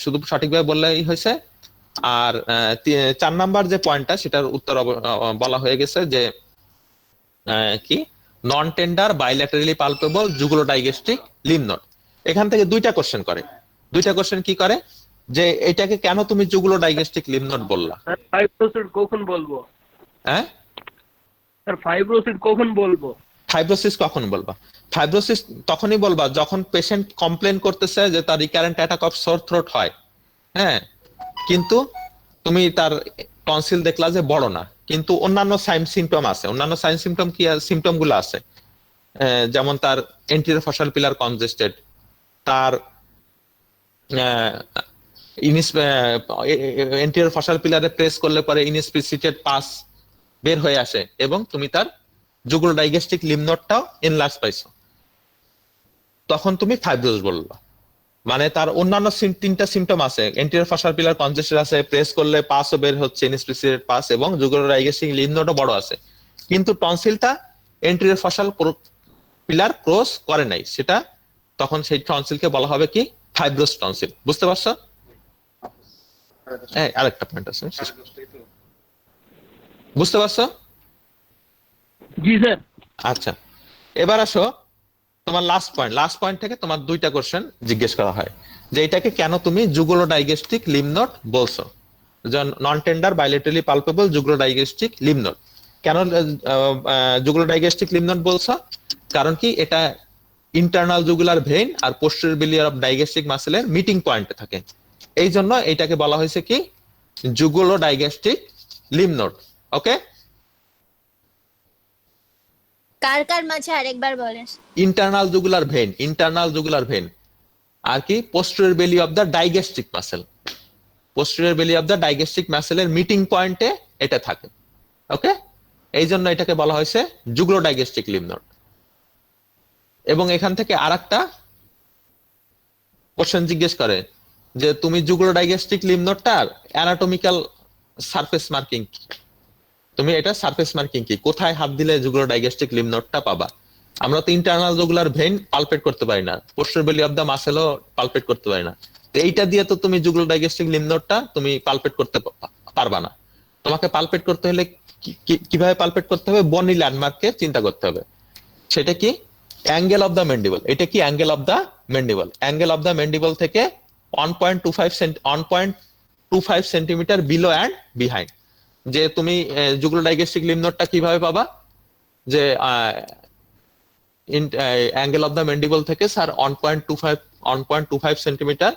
শুধু সঠিকভাবে বললেই হয়েছে। আর 4 নাম্বার যে পয়েন্টটা, সেটার উত্তর বলা হয়ে গেছে যে কি, non tender bilaterally palpable jugulodigastric lymph node. এখান থেকে 2টা কোশ্চেন করে। 2টা কোশ্চেন কি করে যে এটাকে কেন তুমি জুগুলোডাইগেস্টিক লিম্ফ নোড বললা? স্যার ফাইব্রোসিড কখন বলবো? হ্যাঁ স্যার ফাইব্রোসিড কখন বলবো? ফাইব্রোসিস কখন বলবা? ফাইব্রোসিস তখনই বলবা যখন পেশেন্ট কমপ্লেন করতেছে যে তার recurrent attack of Soar throat হয়, হ্যাঁ, কিন্তু তুমি তার টনসিল দেখলা যে বড় না, কিন্তু অন্যান্য সাইন সিমটম আছে। অন্যান্য সাইন সিমটম কি সিমটম গুলো আছে? যেমন তার এন্টেরিয়র ফসাল পিলার কনজেস্টেড, তার এন্টেরিয়র ফসাল পিলারে প্রেস করলে পরে ইনস্পিসিটেড পাস বের হয়ে আসে, এবং তুমি তার জুগুলোডাইগেস্টিক লিম্ফ নোডটাও এনলার্জ পাইছো, তখন তুমি ফাইব্রোস বলবা। মানে তার অন্যান্য 3টা সিমটম আছে, এন্টেরিয়র ফসাল পিলার কনজেস্টেড আছে, প্রেস করলে পাসও বের হচ্ছে, ইনস্পিসিটেড পাস, এবং জুগুলোডাইগেস্টিক লিম্ফ নোডও বড় আছে, কিন্তু টনসিলটা এন্টেরিয়র ফসাল পিলার ক্রস করে নাই, সেটা তখন সেই টনসিলকে বলা হবে কি? ফাইব্রোস টনসিল। বুঝতে পারছো? আরেকটা পয়েন্ট আছে, বুঝতে পারছো? জি স্যার। আচ্ছা, এবার আসো তোমার লাস্ট পয়েন্ট থেকে তোমার 2টা কোশ্চেন জিজ্ঞেস করা হয় যে এটাকে কেন তুমি জুগুলোডাইগেস্টিক লিম্ফ নোড বলছো, non tender bilaterally palpable jugulodigastric lymph node. কেন জুগুলোডাইগেস্টিক লিম্ফ নোড বলছো? কারণ কি, এটা ইন্টারনাল জুগুলার ভেইন আর পোস্টেরিয়র বিলিয়ার অফ ডাইগেস্টিক মাসেলের মিটিং পয়েন্টে থাকে, এই জন্য এটাকে বলা হয়েছে কি? জুগুলোডাইগেস্টিক লিম্ফ নোড। ওকে, কার কার মাঝে আরেকবার বলেন। ইন্টারনাল জুগুলার ভেইন আর কি posterior belly of the digastric muscle, posterior belly of the digastric মাসেলের মিটিং পয়েন্টে এটা থাকে। ওকে, এই জন্য এটাকে বলা হয়েছে জুগুলোডাইগেস্টিক লিম্ফ নোড। এবং এখান থেকে আরেকটা কোশ্চেন জিজ্ঞেস করে যে তুমি জুগুলোডাইগেস্টিক লিম্ফ নোডটার অ্যানাটমিক্যাল সারফেস মার্কিং কি? তুমি এটা সারফেস মার্কিং কি, কোথায় হাত দিলে জুগুলোডাইগেস্টিক লিম্ফ নোডটা পাবা? আমরা তো ইন্টারনাল জুগুলার ভেইন পালপেট করতে পারি না, posterior belly of the মাসেলও pulpit করতে পারি না, তো এইটা দিয়ে তো তুমি জুগুলোডাইগেস্টিক লিম্ফ নোডটা তুমি পালপেট করতে পারবা না। তোমাকে পালপেট করতে হলে কিভাবে পালপেট করতে হবে? বনি ল্যান্ডমার্ককে চিন্তা করতে হবে। সেটা কি? Angle of the mandible. এটা কি angle of the mandible? Angle of the mandible থেকে 1.25 সেন্টিমিটার বিলো অ্যান্ড বিহাইন্ড। যে তুমি জুগুলোডাইগেস্টিক লিম্ফ নোডটা কিভাবে পাবা? যে অ্যাঙ্গেল অফ দ্য ম্যান্ডিবল থেকে sir 1.25 centimetre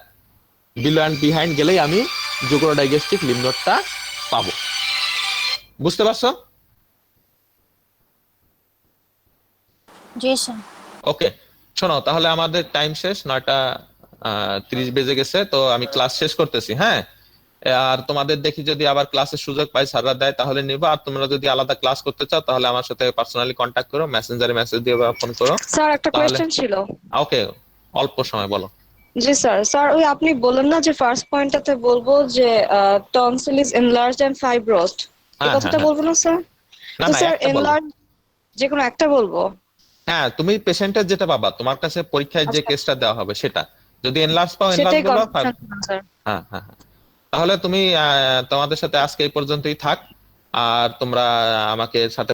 below and behind গেলেই আমি জুগুলোডাইগেস্টিক লিম্ফ নোডটা পাবো। বুঝতে পারছো? জি স্যার। ওকে, শোনো, তাহলে আমাদের টাইম শেষ, 9টা 30 বেজে গেছে, তো আমি ক্লাস শেষ করতেছি। হ্যাঁ, আর তোমাদের দেখি যদি আবার ক্লাসের সুযোগ পাই, স্যাররা দেয়, তাহলে নিবো। আর তোমরা যদি আলাদা ক্লাস করতে চাও তাহলে আমার সাথে পার্সোনালি কন্ট্যাক্ট করো, মেসেঞ্জারে মেসেজ দিয়ে বা ফোন করো। স্যার একটা তাহলে কোয়েশ্চেন ছিল। ওকে, অল্প সময় বলো। জি স্যার, স্যার ওই আপনি বললেন না যে ফার্স্ট পয়েন্টটাতে বলবো যে টনসিল ইজ এনলার্জড এন্ড ফাইব্রোসড, এই হ্যাঁ, কথাটা হ্যাঁ, বলবো না স্যার? না তো না, স্যার একটা বলো। এনলার্জ যে কোনো একটা বলবো? হ্যাঁ, তুমি পেশেন্টের যেটা পাবা, তোমার কাছে পরীক্ষায় যে আচ্ছা, কেসটা দেওয়া হবে সেটা, যদি এনলার্জ পাও এনলার্জ সেটাই বলবা। কনফার্মেশন ছিল স্যার। হ্যাঁ, হ্যাঁ, হ্যাঁ। তাহলে তুমি তোমাদের সাথে আজকে এই পর্যন্তই থাক। আর তোমরা আমাকে সাথে